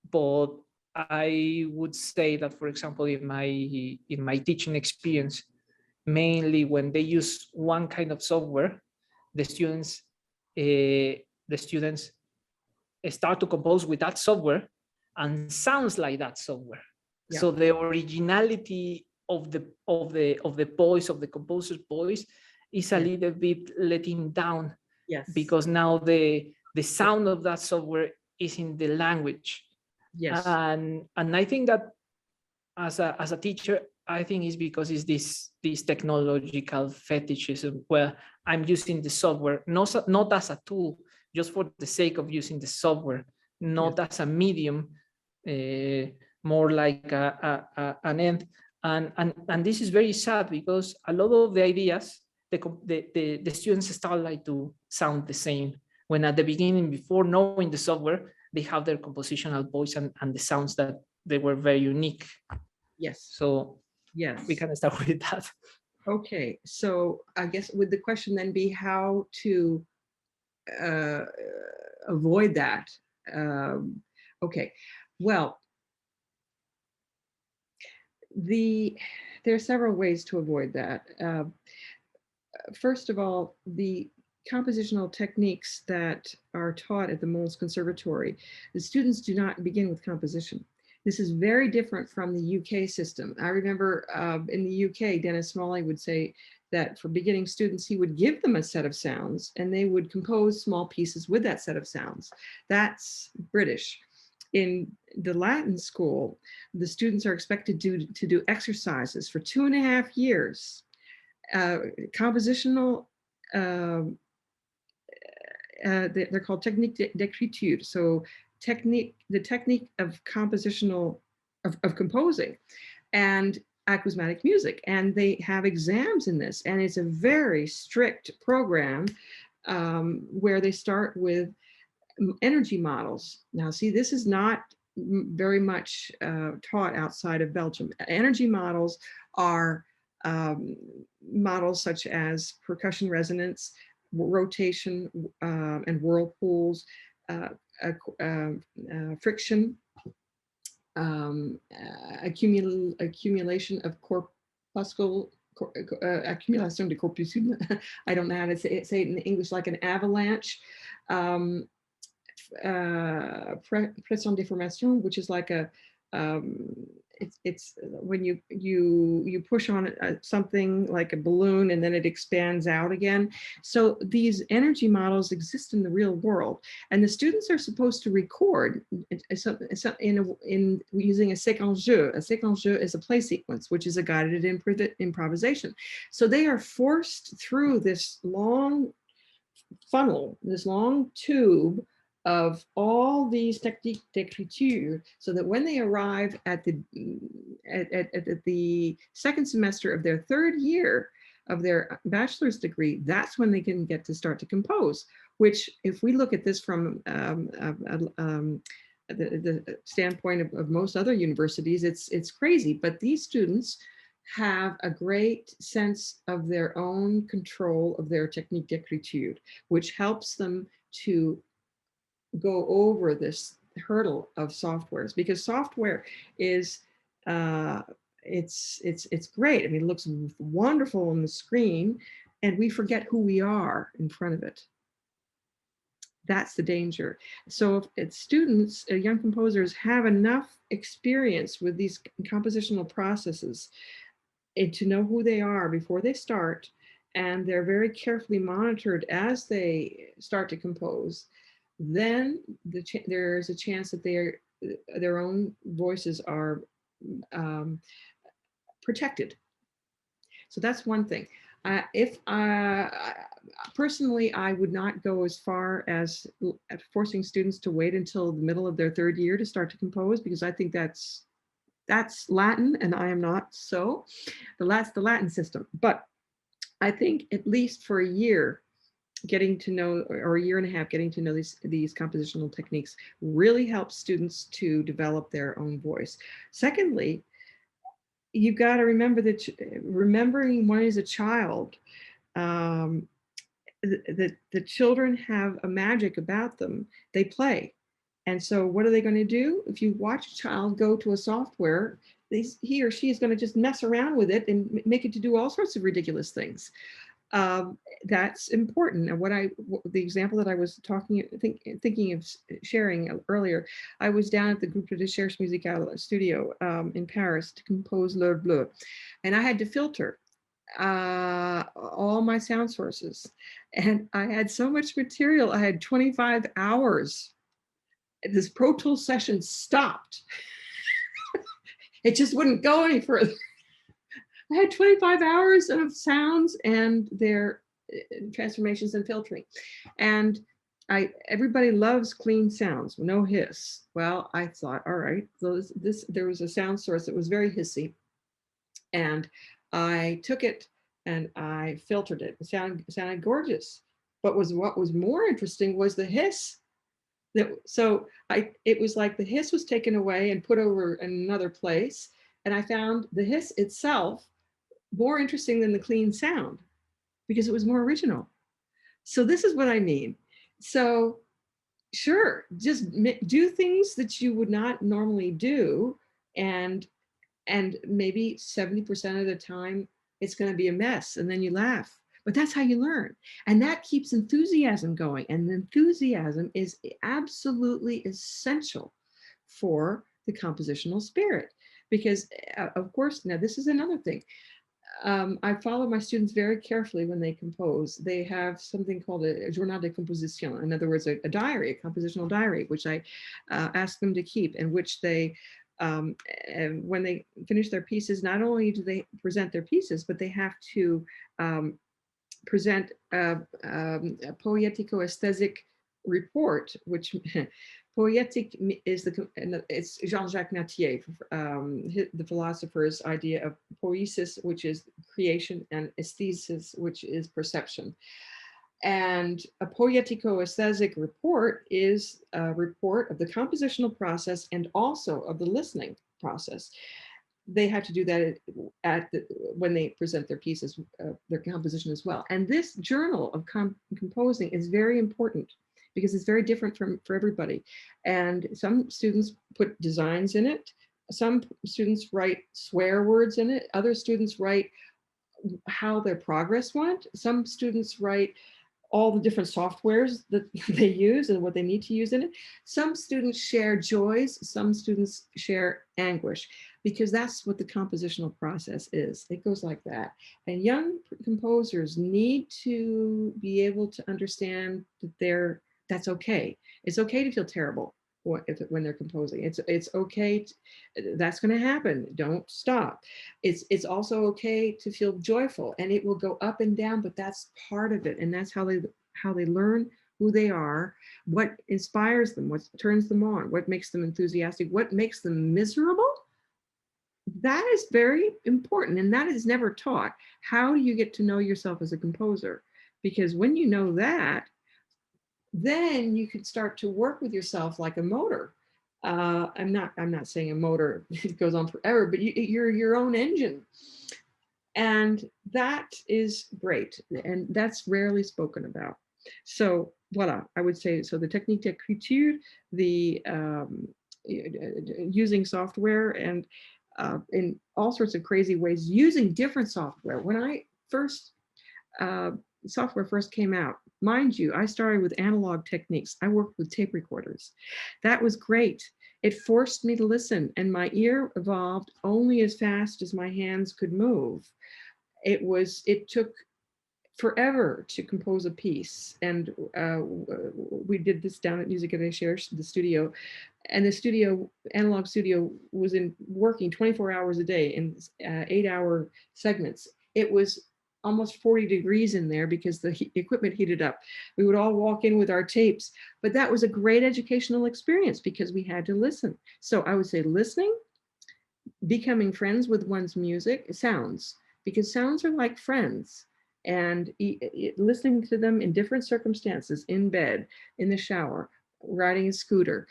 but I would say that, for example, in my teaching experience, mainly when they use one kind of software, the students start to compose with that software and sounds like that software. Yeah. So the originality of the voice, of the composer's voice, is a little bit letting down. Yes. Because now the sound of that software is in the language. Yes. And I think that as a teacher, I think it's because it's this technological fetishism where I'm using the software not as a tool, just for the sake of using the software, not as a medium, more like an end. And this is very sad, because a lot of the ideas, the students start like to sound the same, when at the beginning, before knowing the software, they have their compositional voice and the sounds that they were very unique. Yes. So yes, we can start with that. Okay, so I guess would the question then be how to avoid that? Okay, well, there are several ways to avoid that. First of all, the compositional techniques that are taught at the Mons Conservatory, the students do not begin with composition. This is very different from the UK system. I remember in the UK, Dennis Smalley would say that for beginning students, he would give them a set of sounds and they would compose small pieces with that set of sounds. That's British. In the Latin school, the students are expected to do exercises for 2.5 years. Compositional, they're called technique d'écriture. So the technique of compositional, of composing, and acusmatic music. And they have exams in this. And it's a very strict program where they start with energy models. Now, see, this is not very much taught outside of Belgium. Energy models are models such as percussion resonance, rotation, and whirlpools, friction, accumulation of corpuscle, accumulation de corpuscule. I don't know how to say it in English, like an avalanche. Pression deformation, which is like a it's when you push on something like a balloon and then it expands out again. So these energy models exist in the real world, and the students are supposed to record in using a séquence jeu. A séquence jeu is a play sequence, which is a guided improvisation. So they are forced through this long funnel, this long tube of all these techniques d'écriture, so that when they arrive at the second semester of their third year of their bachelor's degree, that's when they can get to start to compose. Which, if we look at this from the standpoint of most other universities, it's crazy. But these students have a great sense of their own control of their technique d'écriture, which helps them to go over this hurdle of softwares, because software is it's great. I mean, it looks wonderful on the screen, and we forget who we are in front of it. That's the danger. So if students, young composers, have enough experience with these compositional processes and to know who they are before they start, and they're very carefully monitored as they start to compose, then there's a chance that their own voices are protected. So that's one thing. Personally, I would not go as far as forcing students to wait until the middle of their third year to start to compose, because I think that's That's Latin, and I am not so. That's the Latin system. But I think at least for a year, getting to know, or a year and a half, getting to know these compositional techniques really helps students to develop their own voice. Secondly, you've got to remember that remembering when as a child, the children have a magic about them. They play. And so what are they going to do? If you watch a child go to a software, he or she is going to just mess around with it and make it to do all sorts of ridiculous things. That's important. And the example that I was thinking of sharing earlier, I was down at the Groupe de Recherche Musicale studio in Paris to compose L'Heure Bleue, and I had to filter all my sound sources, and I had so much material. I had 25 hours. This Pro Tools session stopped. It just wouldn't go any further. I had 25 hours of sounds and their transformations and filtering. And everybody loves clean sounds, no hiss. Well, I thought, all right, so there was a sound source that was very hissy. And I took it and I filtered it. It sounded gorgeous. But what was more interesting was the hiss. It was like the hiss was taken away and put over in another place. And I found the hiss itself more interesting than the clean sound because it was more original. So this is what I mean. So sure, just do things that you would not normally do. And maybe 70% of the time it's going to be a mess and then you laugh. But that's how you learn. And that keeps enthusiasm going. And enthusiasm is absolutely essential for the compositional spirit. Because, of course, now this is another thing. I follow my students very carefully when they compose. They have something called a journal de composition. In other words, a diary, a compositional diary, which I ask them to keep, in which they, when they finish their pieces, not only do they present their pieces, but they have to present a poetico-aesthetic report, which poetic is it's Jean-Jacques Nattier, the philosopher's idea of poiesis, which is creation, and aesthesis, which is perception. And a poetico-aesthetic report is a report of the compositional process and also of the listening process. They have to do that when they present their pieces, their composition as well. And this journal of composing is very important because it's very different for everybody. And some students put designs in it. Some students write swear words in it. Other students write how their progress went. Some students write all the different softwares that they use and what they need to use in it. Some students share joys, some students share anguish, because that's what the compositional process is. It goes like that. And young composers need to be able to understand that that's okay. It's okay to feel terrible when they're composing. It's okay. That's going to happen. Don't stop. It's also okay to feel joyful, and it will go up and down, but that's part of it. And that's how they learn who they are, what inspires them, what turns them on, what makes them enthusiastic, what makes them miserable. That is very important, and that is never taught. How do you get to know yourself as a composer? Because when you know that, then you could start to work with yourself like a motor. I'm not saying a motor it goes on forever, but you're your own engine, and that is great, and that's rarely spoken about. So voila, I would say so. The technique d'écriture, the using software, and in all sorts of crazy ways, using different software. When software first came out, mind you, I started with analog techniques. I worked with tape recorders. That was great. It forced me to listen, and my ear evolved only as fast as my hands could move. It took forever to compose a piece, and we did this down at Musica de Recherche, the studio, and the analog studio was working 24 hours a day in 8-hour segments. It was almost 40 degrees in there because the equipment heated up. We would all walk in with our tapes, but that was a great educational experience because we had to listen. So I would say listening, becoming friends with one's music, sounds, because sounds are like friends. And listening to them in different circumstances, in bed, in the shower, riding a scooter,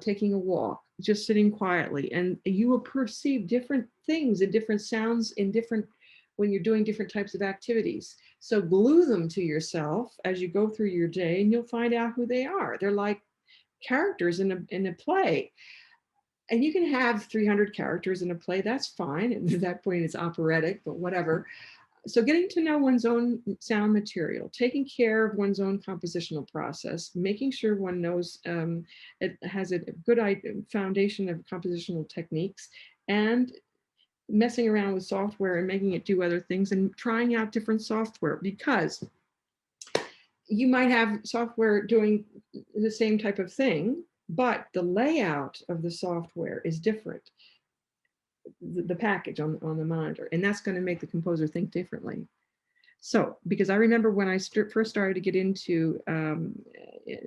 taking a walk, just sitting quietly, and you will perceive different things and different sounds in different, when you're doing different types of activities. So glue them to yourself as you go through your day, and you'll find out who they are. They're like characters in a play. And you can have 300 characters in a play, that's fine. And at that point it's operatic, but whatever. So getting to know one's own sound material, taking care of one's own compositional process, making sure one knows it has a good foundation of compositional techniques, and messing around with software and making it do other things, and trying out different software, because you might have software doing the same type of thing, but the layout of the software is different. The package on the monitor, and that's going to make the composer think differently. So, because I remember when I first started to get into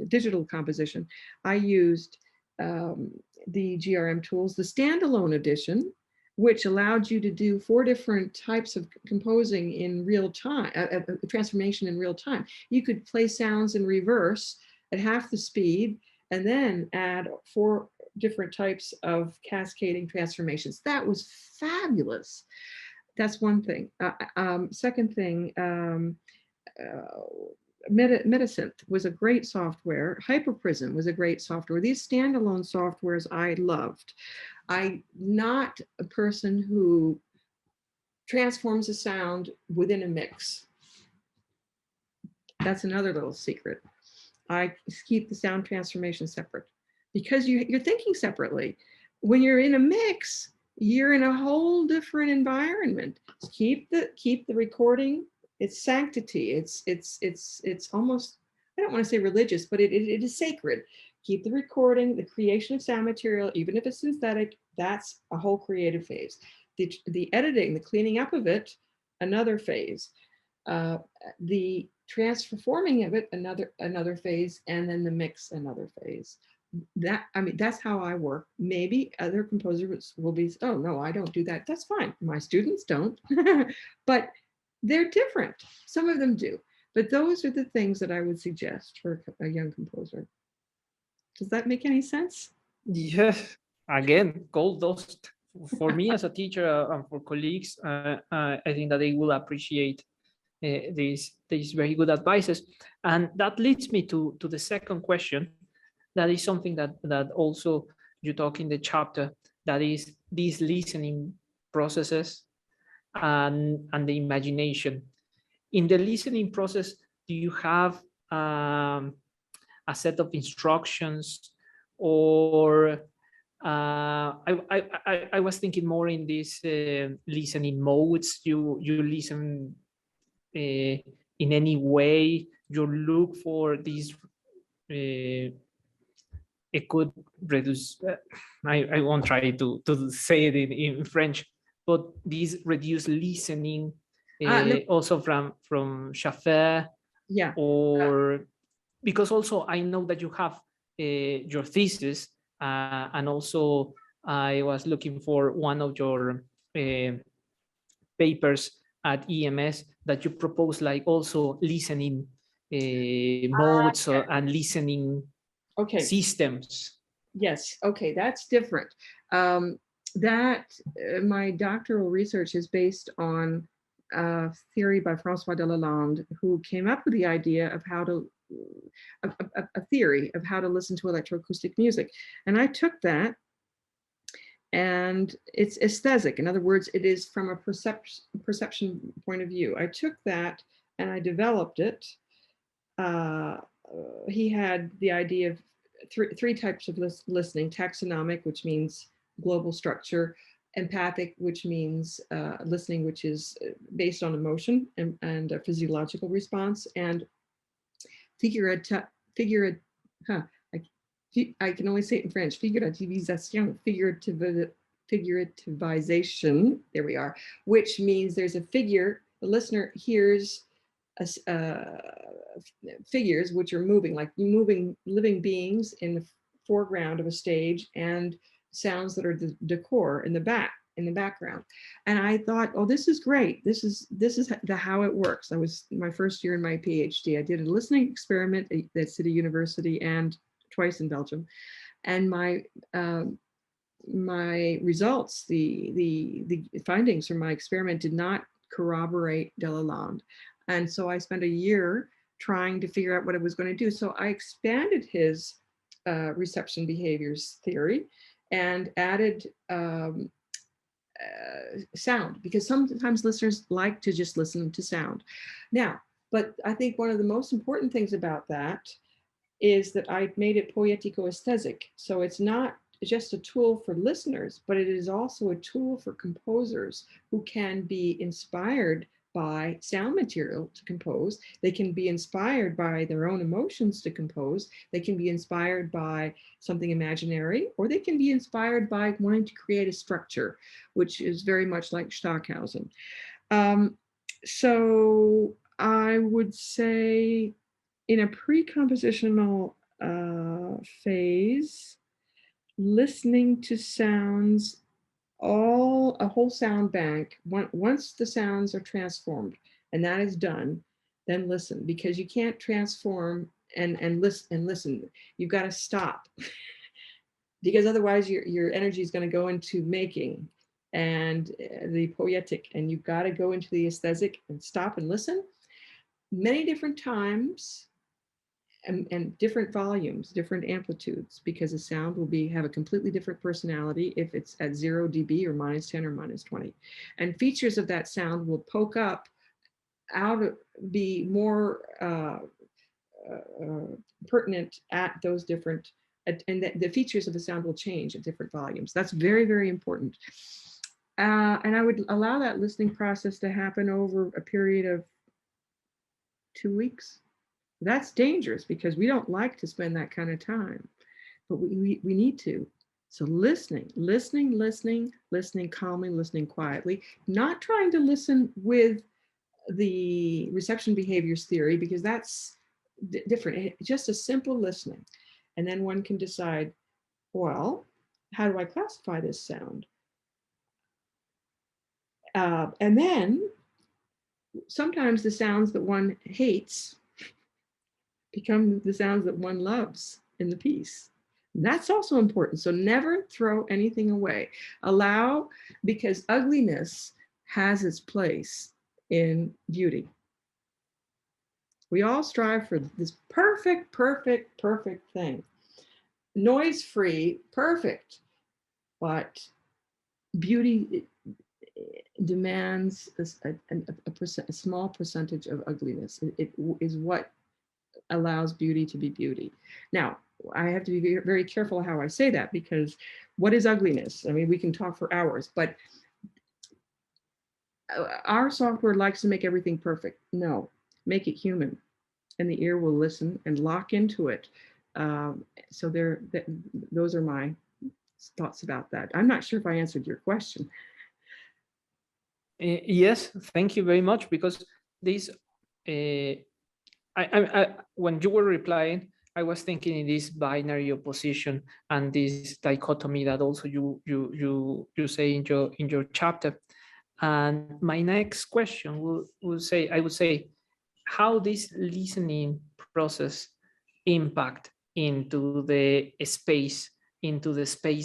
digital composition, I used the GRM tools, the standalone edition, which allowed you to do 4 different types of composing in real time, transformation in real time. You could play sounds in reverse at half the speed, and then add 4 different types of cascading transformations. That was fabulous. That's one thing. Second thing, Metasynth was a great software. Hyperprism was a great software. These standalone softwares I loved. I'm not a person who transforms a sound within a mix. That's another little secret. I keep the sound transformation separate, because you're thinking separately. When you're in a mix, you're in a whole different environment. Keep the recording, its sanctity. It's almost, I don't want to say religious, but it is sacred. Keep the recording, the creation of sound material, even if it's synthetic, that's a whole creative phase. The editing, the cleaning up of it, another phase. The transforming of it, another phase, and then the mix, another phase. That's how I work. Maybe other composers will be, oh no, I don't do that. That's fine. My students don't, but they're different. Some of them do, but those are the things that I would suggest for a young composer. Does that make any sense? Yes, again, gold dust. For me as a teacher and for colleagues, I think that they will appreciate these very good advices. And that leads me to the second question. That is something that also you talk in the chapter, that is these listening processes and the imagination. In the listening process, do you have a set of instructions, or I was thinking more in these listening modes. You listen in any way, you look for these it could reduce, I won't try to say it in French, but these reduced listening, No. also from Schaffer, Yeah. or because also I know that you have your thesis, and also I was looking for one of your papers at EMS that you propose, like also listening modes and listening systems. Yes. Okay, that's different. My doctoral research is based on a theory by François de Lalande, who came up with the idea of how to a theory of how to listen to electroacoustic music, and I took that, and it's aesthetic. In other words, it is from a perception point of view. I took that and I developed it. He had the idea of three types of listening: taxonomic, which means global structure; empathic, which means listening which is based on emotion and a physiological response; and I can only say it in French, figurativization, figurativization, there we are, which means there's a figure, the listener hears figures which are moving, like moving living beings in the foreground of a stage, and sounds that are the decor in the back. in the background. And I thought, oh, this is great. This is how it works. I was my first year in my PhD. I did a listening experiment at City University and twice in Belgium. And my results, the findings from my experiment did not corroborate de Lalande. And so I spent a year trying to figure out what I was going to do. So I expanded his reception behaviors theory and added sound, because sometimes listeners like to just listen to sound. Now, but I think one of the most important things about that is that I made it poetico-aesthetic. So it's not just a tool for listeners, but it is also a tool for composers who can be inspired by sound material to compose. They can be inspired by their own emotions to compose. They can be inspired by something imaginary, or they can be inspired by wanting to create a structure, which is very much like Stockhausen. So I would say in a pre-compositional phase, listening to sounds, a whole sound bank, once the sounds are transformed and that is done, then listen, because you can't transform and listen. You've got to stop because otherwise your energy is going to go into making and the poetic, and you've got to go into the aesthetic and stop and listen many different times. And different volumes, different amplitudes, because a sound will have a completely different personality if it's at 0 dB or -10 or -20. And features of that sound will poke up be more pertinent at those different, and the features of the sound will change at different volumes. That's very, very important. And I would allow that listening process to happen over a period of 2 weeks. That's dangerous because we don't like to spend that kind of time, but we need to. So listening calmly, listening quietly, not trying to listen with the reception behaviors theory, because that's different. Just a simple listening. And then one can decide, well, how do I classify this sound? And then sometimes the sounds that one hates become the sounds that one loves in the piece. And that's also important. So never throw anything away. Allow, because ugliness has its place in beauty. We all strive for this perfect thing. Noise-free, perfect. But beauty demands a small percentage of ugliness. It is what allows beauty to be beauty. Now, I have to be very, very careful how I say that, because what is ugliness? I mean, we can talk for hours, but our software likes to make everything perfect. No, make it human, and the ear will listen and lock into it. So those are my thoughts about that. I'm not sure if I answered your question. Yes, thank you very much, because this, when you were replying, I was thinking in this binary opposition and this dichotomy that also you say in your chapter. And my next question would say, how this listening process impact into the space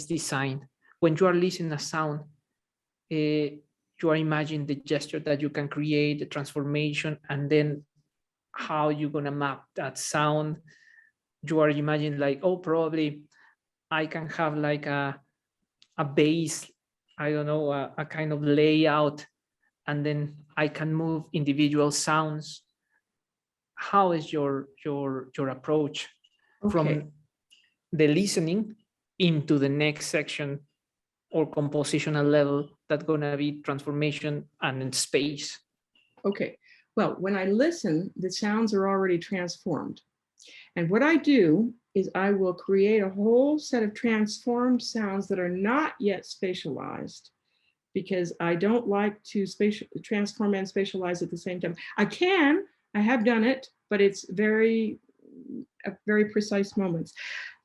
design. When you are listening a sound, you are imagining the gesture that you can create, the transformation, and then how you're gonna map that sound. You are imagining like, oh, probably I can have like a base, I don't know, a kind of layout, and then I can move individual sounds. How is your approach from the listening into the next section or compositional level that's gonna be transformation and in space? Okay, well, when I listen, the sounds are already transformed. And what I do is I will create a whole set of transformed sounds that are not yet spatialized, because I don't like to transform and spatialize at the same time. I have done it, but it's very precise moments.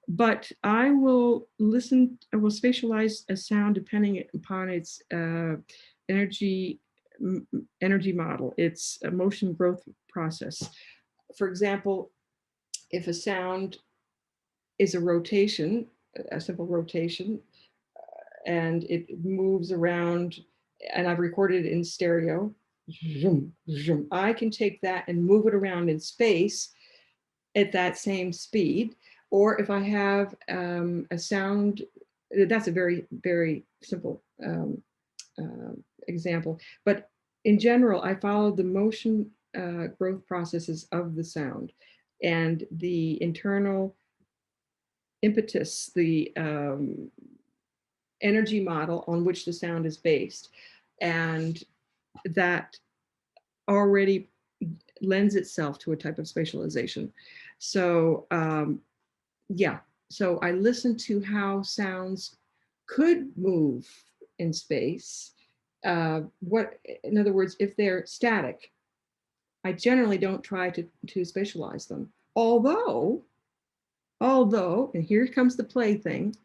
but I will spatialize a sound depending upon its energy model, its motion growth process. For example, if a sound is a rotation, a simple rotation, and it moves around, and I've recorded it in stereo, I can take that and move it around in space at that same speed. Or if I have a sound, that's a very, very simple example. But in general, I follow the motion growth processes of the sound and the internal impetus, the energy model on which the sound is based. And that already lends itself to a type of spatialization. So yeah, so I listen to how sounds could move in space. In other words, if they're static, I generally don't try to spatialize them. Although, and here comes the play thing,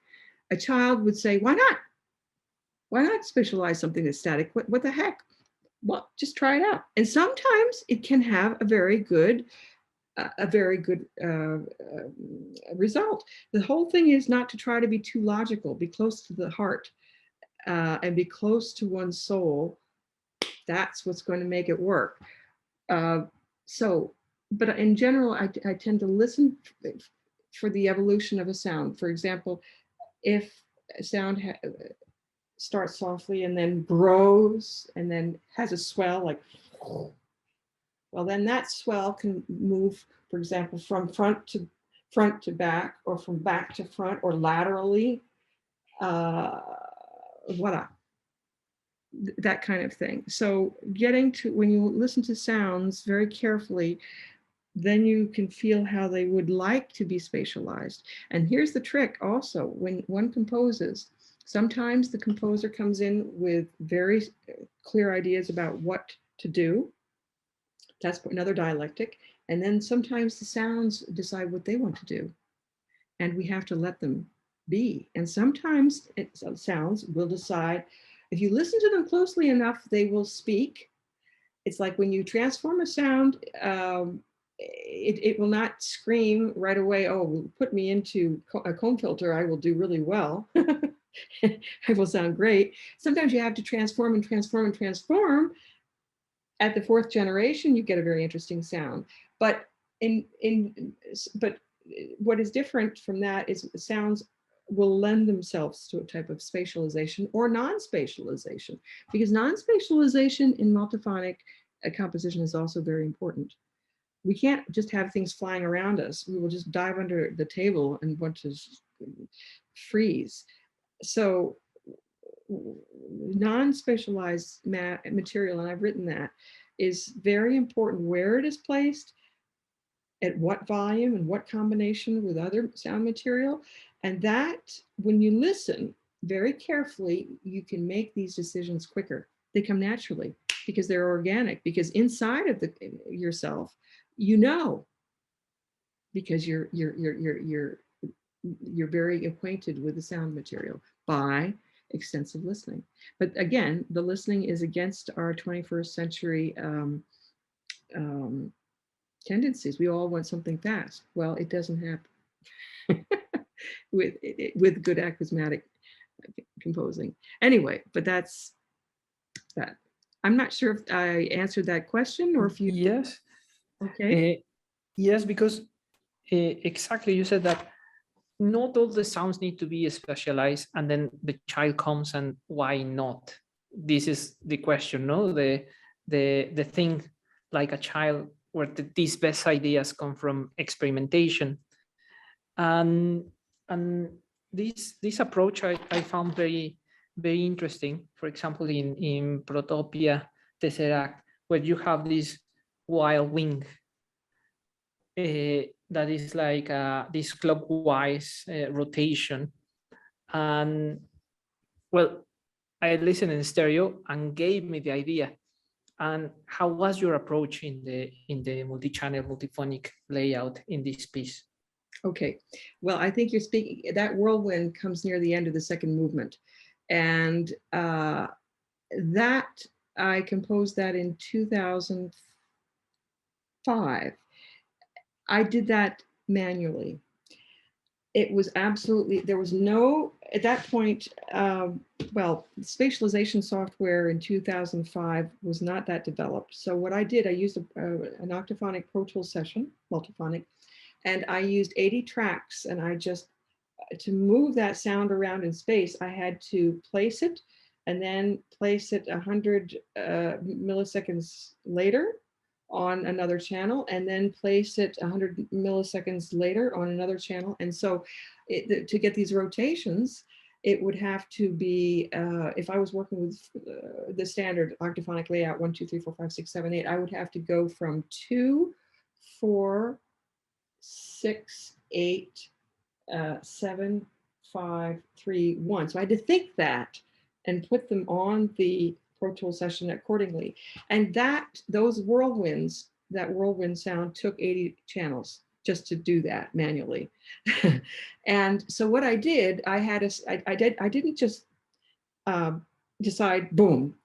a child would say, why not? Why not spatialize something that's static? What the heck? Well, just try it out. And sometimes it can have a very good result. The whole thing is not to try to be too logical, be close to the heart and be close to one's soul. That's what's going to make it work. But in general, I tend to listen for the evolution of a sound. For example, if a sound starts softly and then grows and then has a swell, like, well, then that swell can move, for example, from front to back, or from back to front, or laterally, voila, that kind of thing. So getting to, when you listen to sounds very carefully, then you can feel how they would like to be spatialized. And here's the trick also, when one composes, sometimes the composer comes in with very clear ideas about what to do. That's another dialectic. And then sometimes the sounds decide what they want to do. And we have to let them be. And sometimes sounds will decide, if you listen to them closely enough, they will speak. It's like when you transform a sound, it will not scream right away, oh, put me into a comb filter, I will do really well. I will sound great. Sometimes you have to transform and transform and transform. At the fourth generation, you get a very interesting sound. But but what is different from that is sounds will lend themselves to a type of spatialization or non-spatialization, because non-spatialization in multiphonic composition is also very important. We can't just have things flying around us. We will just dive under the table and want to freeze. So non-spatialized material, and I've written that, is very important where it is placed, at what volume and what combination with other sound material. And that, when you listen very carefully, you can make these decisions quicker. They come naturally because they're organic, because inside of yourself, you know, because you're very acquainted with the sound material by extensive listening. But again, the listening is against our 21st century tendencies. We all want something fast. Well, it doesn't happen with good acusmatic composing. Anyway, but that's that. I'm not sure if I answered that question or if you. Yes. Okay. Yes, because exactly, you said that not all the sounds need to be specialized, and then the child comes and why not? This is the question, no? The thing, like a child, where these best ideas come from experimentation. And this approach I found very, very interesting. For example, in Protopia Tesseract, where you have this wild wing that is like this clockwise rotation. And well, I listened in stereo and gave me the idea. And how was your approach in the multi-channel, multiphonic layout in this piece? Okay, well, I think you're speaking, that whirlwind comes near the end of the second movement. And that, I composed that in 2005. I did that manually. It was absolutely, there was no, at that point, well, spatialization software in 2005 was not that developed. So what I did, I used an octaphonic Pro Tools session, multiphonic, and I used 80 tracks, and I just, to move that sound around in space, I had to place it and then place it 100 milliseconds later on another channel, and then place it 100 milliseconds later on another channel. And so to get these rotations, it would have to be, if I was working with the standard octaphonic layout, 1, 2, 3, 4, 5, 6, 7, 8, I would have to go from 2, 4, 6, 8, 7, 5, 3, 1. So I had to think that and put them on the Pro Tools session accordingly. And those whirlwinds, that whirlwind sound took 80 channels just to do that manually. And so what I did, I didn't just decide, boom,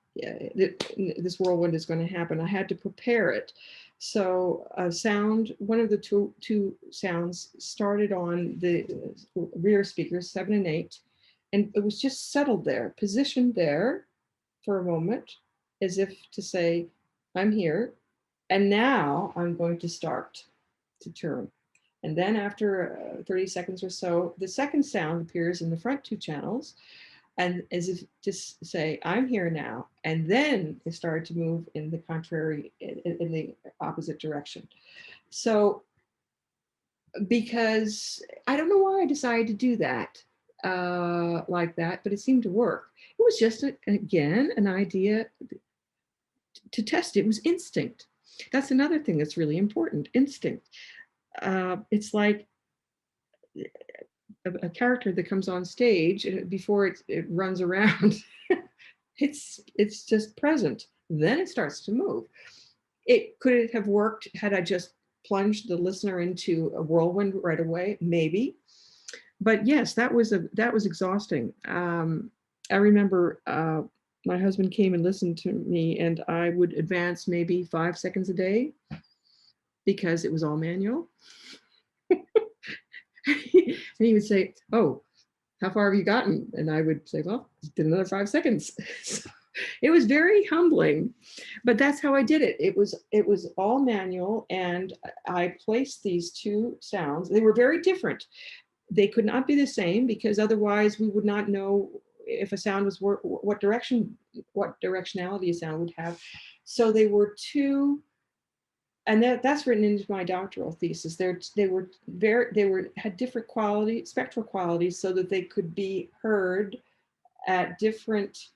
this whirlwind is going to happen. I had to prepare it. So one of the two sounds started on the rear speakers, 7 and 8, and it was just settled there, positioned there for a moment, as if to say, I'm here, and now I'm going to start to turn. And then after 30 seconds or so, the second sound appears in the front 2 channels, and as if to say, I'm here now. And then it started to move in the contrary, in the opposite direction. So, because I don't know why I decided to do that like that, but it seemed to work. It was just, again, an idea to test. It was instinct. That's another thing that's really important, instinct. It's like a character that comes on stage before it runs around. it's just present. Then it starts to move. Could it have worked had I just plunged the listener into a whirlwind right away? Maybe. But yes, that was exhausting. I remember my husband came and listened to me, and I would advance maybe 5 seconds a day because it was all manual. And he would say, "Oh, how far have you gotten?" And I would say, "Well, did another 5 seconds." So it was very humbling, but that's how I did it. It was all manual, and I placed these 2 sounds. They were very different. They could not be the same, because otherwise we would not know if a sound was what directionality a sound would have. So they were 2. And that's written into my doctoral thesis. They had different spectral qualities, so that they could be heard at different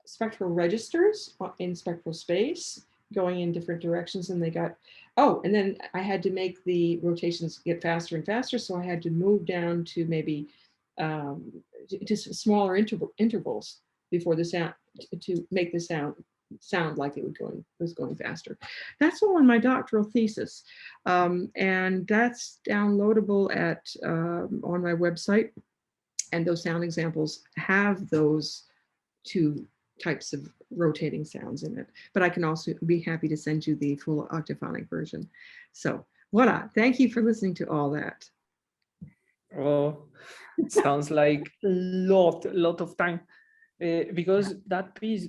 spectral registers in spectral space, going in different directions. And and then I had to make the rotations get faster and faster. So I had to move down to maybe just smaller intervals before the sound, to make the sound like it was going faster. That's all in my doctoral thesis, and that's downloadable on my website. And those sound examples have those 2 types of rotating sounds in it. But I can also be happy to send you the full octaphonic version. So voila! Thank you for listening to all that. Oh, sounds like a lot of time, because that piece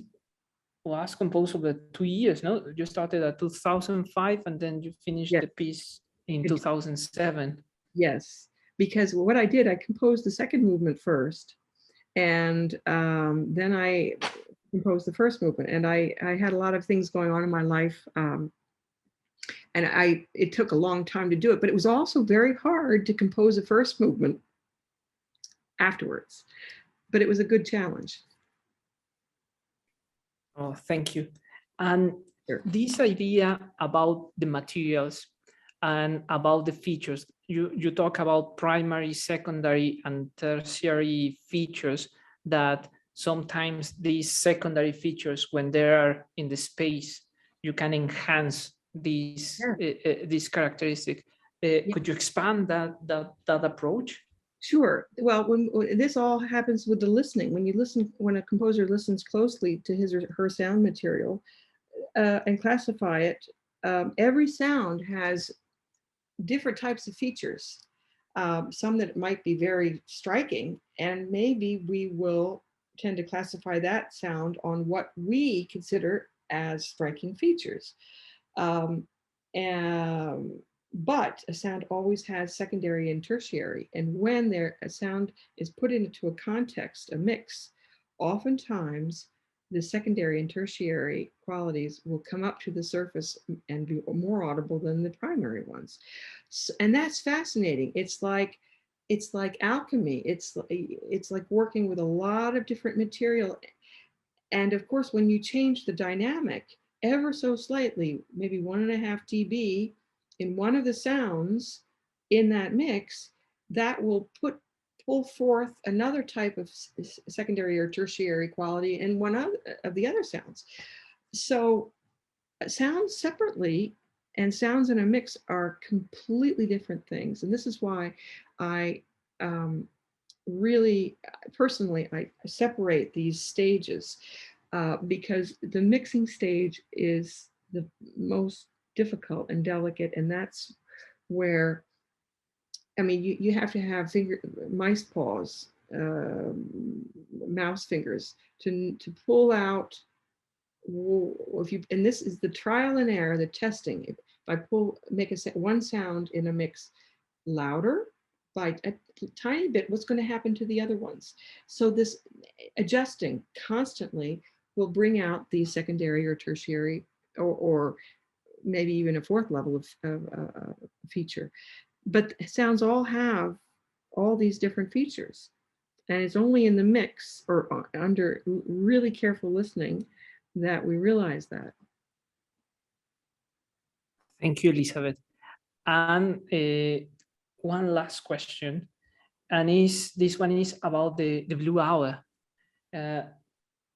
was composed over 2 years. No, you started at 2005, and then you finished the piece in 2007. Yes, because what I did, I composed the second movement first, and then I composed the first movement. And I had a lot of things going on in my life, and it took a long time to do it. But it was also very hard to compose a first movement afterwards. But it was a good challenge. Oh, thank you. And this idea about the materials and about the features, you talk about primary, secondary, and tertiary features, that sometimes these secondary features, when they are in the space, you can enhance these characteristics. Could you expand that approach? Sure. Well, when this all happens with the listening, when a composer listens closely to his or her sound material and classify it, every sound has different types of features. Some that might be very striking, and maybe we will tend to classify that sound on what we consider as striking features. But a sound always has secondary and tertiary. And when a sound is put into a context, a mix, oftentimes the secondary and tertiary qualities will come up to the surface and be more audible than the primary ones. And that's fascinating. It's like alchemy. It's like working with a lot of different material. And of course, when you change the dynamic ever so slightly, maybe 1.5 dB in one of the sounds in that mix, that will pull forth another type of secondary or tertiary quality in one of the other sounds. So sounds separately and sounds in a mix are completely different things. And this is why I really, personally, I separate these stages because the mixing stage is the most difficult and delicate, and that's where, I mean, you have to have mice paws, mouse fingers to pull out. And this is the trial and error, the testing. If I make one sound in a mix louder by a tiny bit, what's going to happen to the other ones? So this adjusting constantly will bring out the secondary or tertiary or maybe even a fourth level of feature. But sounds all have all these different features. And it's only in the mix or under really careful listening that we realize that. Thank you, Elizabeth. And one last question, and this one is about the blue hour,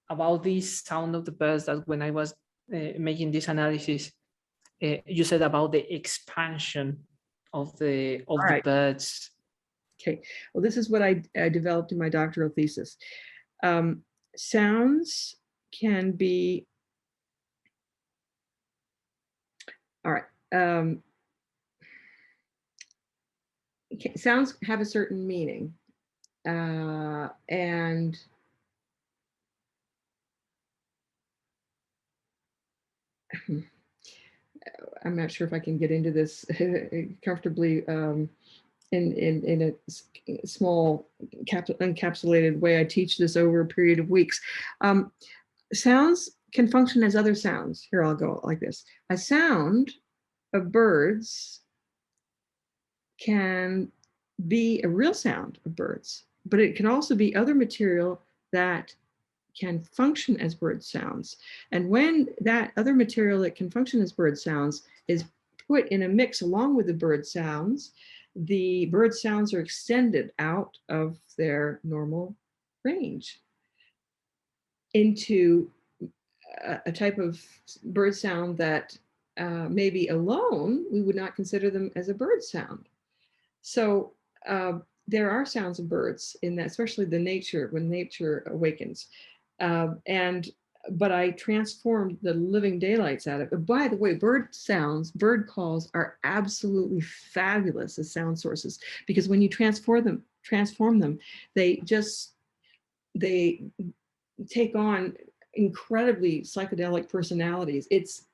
about this sound of the birds. That when I was making this analysis, you said about the expansion of the birds. Okay, well, this is what I developed in my doctoral thesis. Sounds can be, all right, sounds have a certain meaning. And I'm not sure if I can get into this comfortably in a small encapsulated way. I teach this over a period of weeks. Sounds can function as other sounds. Here, I'll go like this. A sound of birds can be a real sound of birds, but it can also be other material that can function as bird sounds. And when that other material that can function as bird sounds is put in a mix along with the bird sounds, the bird sounds are extended out of their normal range into a type of bird sound that maybe alone we would not consider them as a bird sound. So there are sounds of birds in that, especially when nature awakens. But I transformed the living daylights out of it. By the way, bird calls are absolutely fabulous as sound sources, because when you transform them, they take on incredibly psychedelic personalities. It's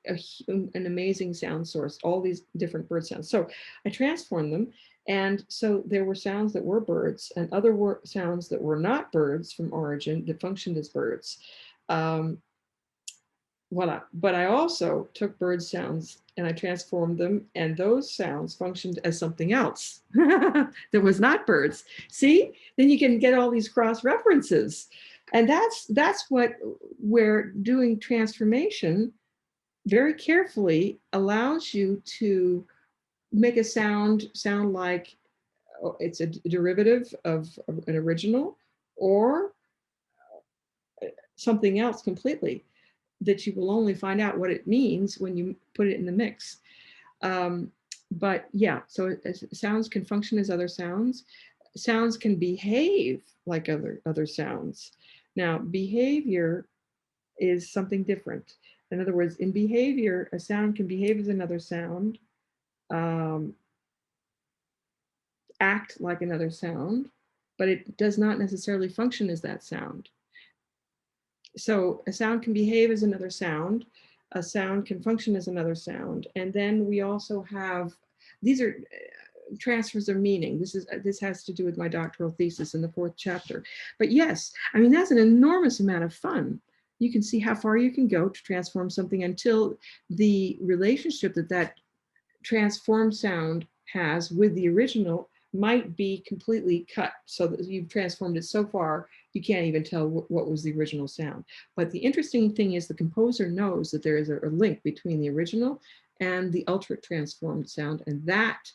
an amazing sound source, all these different bird sounds. So I transformed them. And so there were sounds that were birds and other sounds that were not birds from origin that functioned as birds. Voila. But I also took bird sounds and I transformed them, and those sounds functioned as something else that was not birds. See, then you can get all these cross references. And that's where doing transformation very carefully allows you to make a sound like it's a derivative of an original or something else completely, that you will only find out what it means when you put it in the mix. But yeah, so sounds can function as other sounds. Sounds can behave like other sounds. Now, behavior is something different. In other words, in behavior, a sound can behave as another sound, act like another sound, but it does not necessarily function as that sound. So a sound can behave as another sound, a sound can function as another sound, and then we also have, these are transfers of meaning. This has to do with my doctoral thesis in the 4th chapter. But yes, I mean, that's an enormous amount of fun. You can see how far you can go to transform something until the relationship that transformed sound has with the original might be completely cut, so that you've transformed it so far you can't even tell what was the original sound. But the interesting thing is the composer knows that there is a link between the original and the ultra transformed sound, and that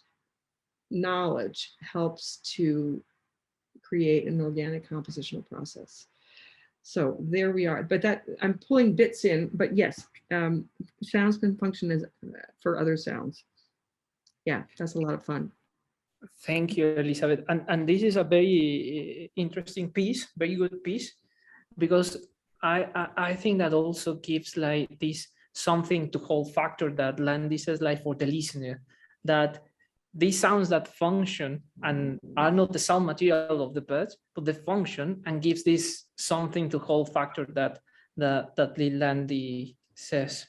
knowledge helps to create an organic compositional process. So there we are. But that, I'm pulling bits in, but yes, sounds can function as for other sounds. Yeah, that's a lot of fun. Thank you, Elizabeth. And this is a very interesting piece, very good piece, because I think that also gives like this something to hold factor that Landy says, like for the listener, that these sounds that function and are not the sound material of the birds, but they function and gives this something to hold factor that Landy says.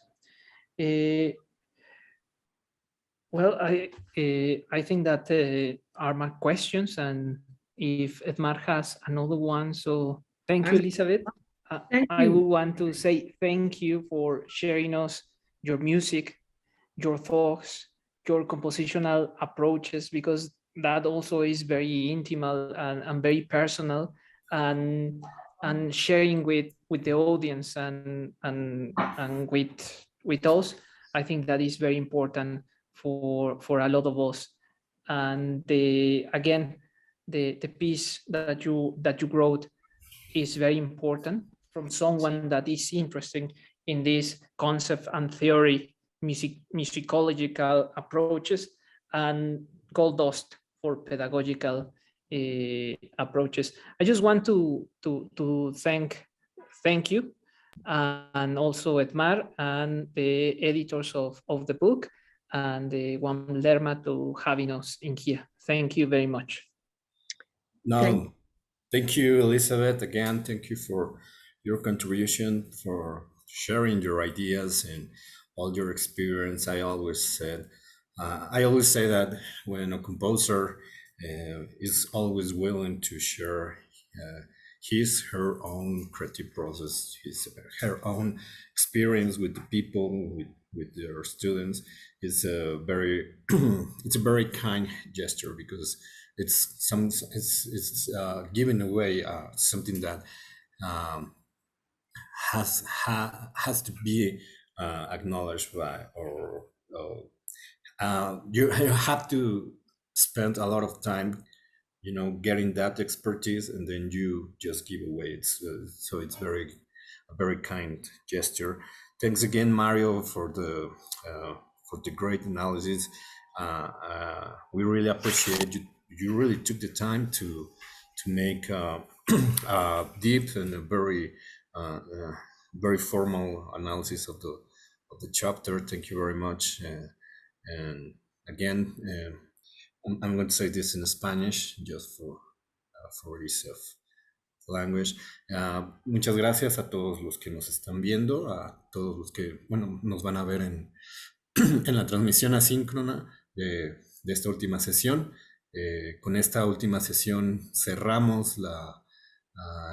Well, I think that are my questions, and if Edmar has another one, so thank you, Elizabeth. Thank I you. would want to say thank you for sharing us your music, your thoughts, your compositional approaches, because that also is very intimate and very personal, and sharing with the audience and with us. I think that is very important for a lot of us. And again, the piece that you wrote is very important from someone that is interested in this concept and theory, musicological approaches, and gold dust for pedagogical approaches. I just want to thank you, and also Edmar and the editors of the book, and Juan Lerma to having us in here. Thank you very much. No, thank you, Elizabeth. Again, thank you for your contribution, for sharing your ideas and all your experience. I always say that when a composer is always willing to share her own creative process, her own experience with the people, with their students, is a very it's a very kind gesture, because it's giving away something that has to be acknowledged by, or you have to spend a lot of time, getting that expertise, and then you just give away. So it's a very kind gesture. Thanks again, Mario, for the great analysis. We really appreciate you. You really took the time to make a deep and a very formal analysis of the chapter. Thank you very much. And again, I'm going to say this in Spanish, just for ease of language. Muchas gracias a todos los que nos están viendo, a todos los que, nos van a ver en la transmisión asíncrona de esta última sesión. Con esta última sesión cerramos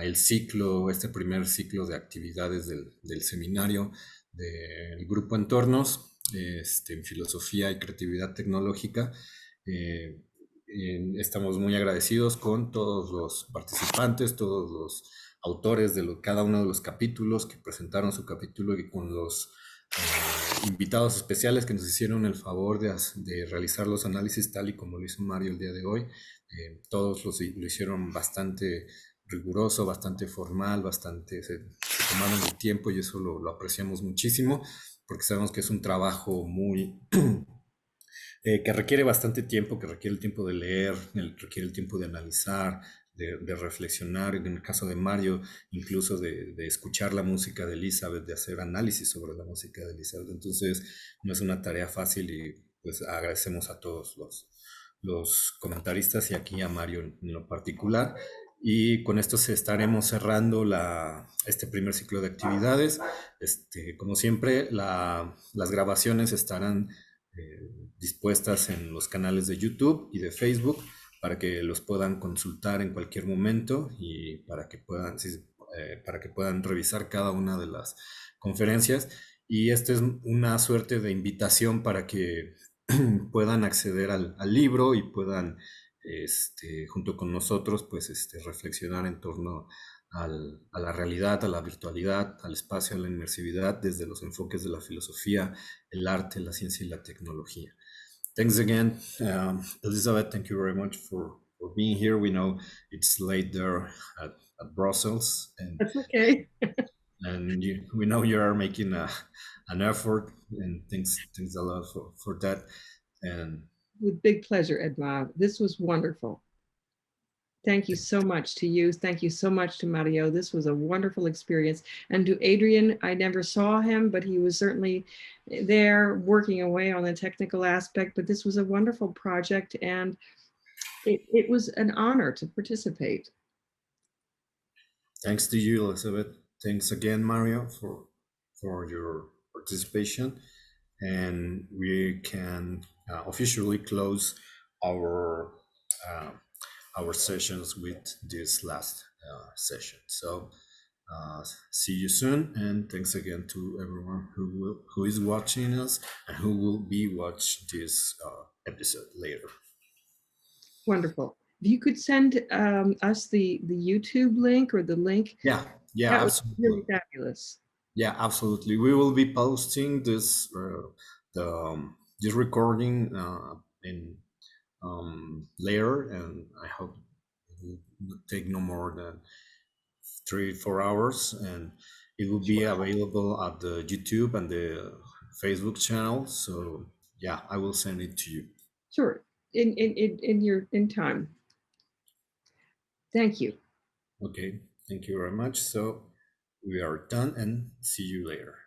el ciclo, este primer ciclo de actividades del seminario del grupo Entornos, en filosofía y creatividad tecnológica. Estamos muy agradecidos con todos los participantes, todos los autores de cada uno de los capítulos que presentaron su capítulo, y con los invitados especiales que nos hicieron el favor de realizar los análisis tal y como lo hizo Mario el día de hoy. Todos lo hicieron bastante riguroso, bastante formal, se tomaron el tiempo, y eso lo apreciamos muchísimo, porque sabemos que es un trabajo muy que requiere bastante tiempo, que requiere el tiempo de leer, requiere el tiempo de analizar, de reflexionar, en el caso de Mario, incluso de escuchar la música de Elizabeth, de hacer análisis sobre la música de Elizabeth. Entonces, no es una tarea fácil y pues agradecemos a todos los comentaristas y aquí a Mario en lo particular. Y con esto estaremos cerrando este primer ciclo de actividades. Como siempre, las grabaciones estarán dispuestas en los canales de YouTube y de Facebook para que los puedan consultar en cualquier momento y para que puedan revisar cada una de las conferencias. Y esta es una suerte de invitación para que puedan acceder al libro y puedan, junto con nosotros, pues reflexionar en torno a la realidad, a la virtualidad, al espacio, a la inmersividad, desde los enfoques de la filosofía, el arte, la ciencia y la tecnología. Thanks again, Elizabeth. Thank you very much for being here. We know it's late there at Brussels, That's okay. and we know you are making an effort, and thanks a lot for that. And With big pleasure, Edmond. This was wonderful. Thank you so much to you. Thank you so much to Mario. This was a wonderful experience. And to Adrian, I never saw him, but he was certainly there working away on the technical aspect. But this was a wonderful project, and it was an honor to participate. thanks to you, Elizabeth. Thanks again, Mario, for your participation. And we can officially close our uh, our sessions with this last session. So see you soon, and thanks again to everyone who is watching us and who will be watch this episode later. Wonderful. If you could send us the YouTube link or the link, Yeah, that was absolutely. really fabulous. Yeah, absolutely. We will be posting this this recording in later, and I hope it will take no more than 3-4 hours, and it will be available at the YouTube and the Facebook channel. So yeah, I will send it to you. Sure, in time. Thank you. Okay, thank you very much. So we are done, and see you later.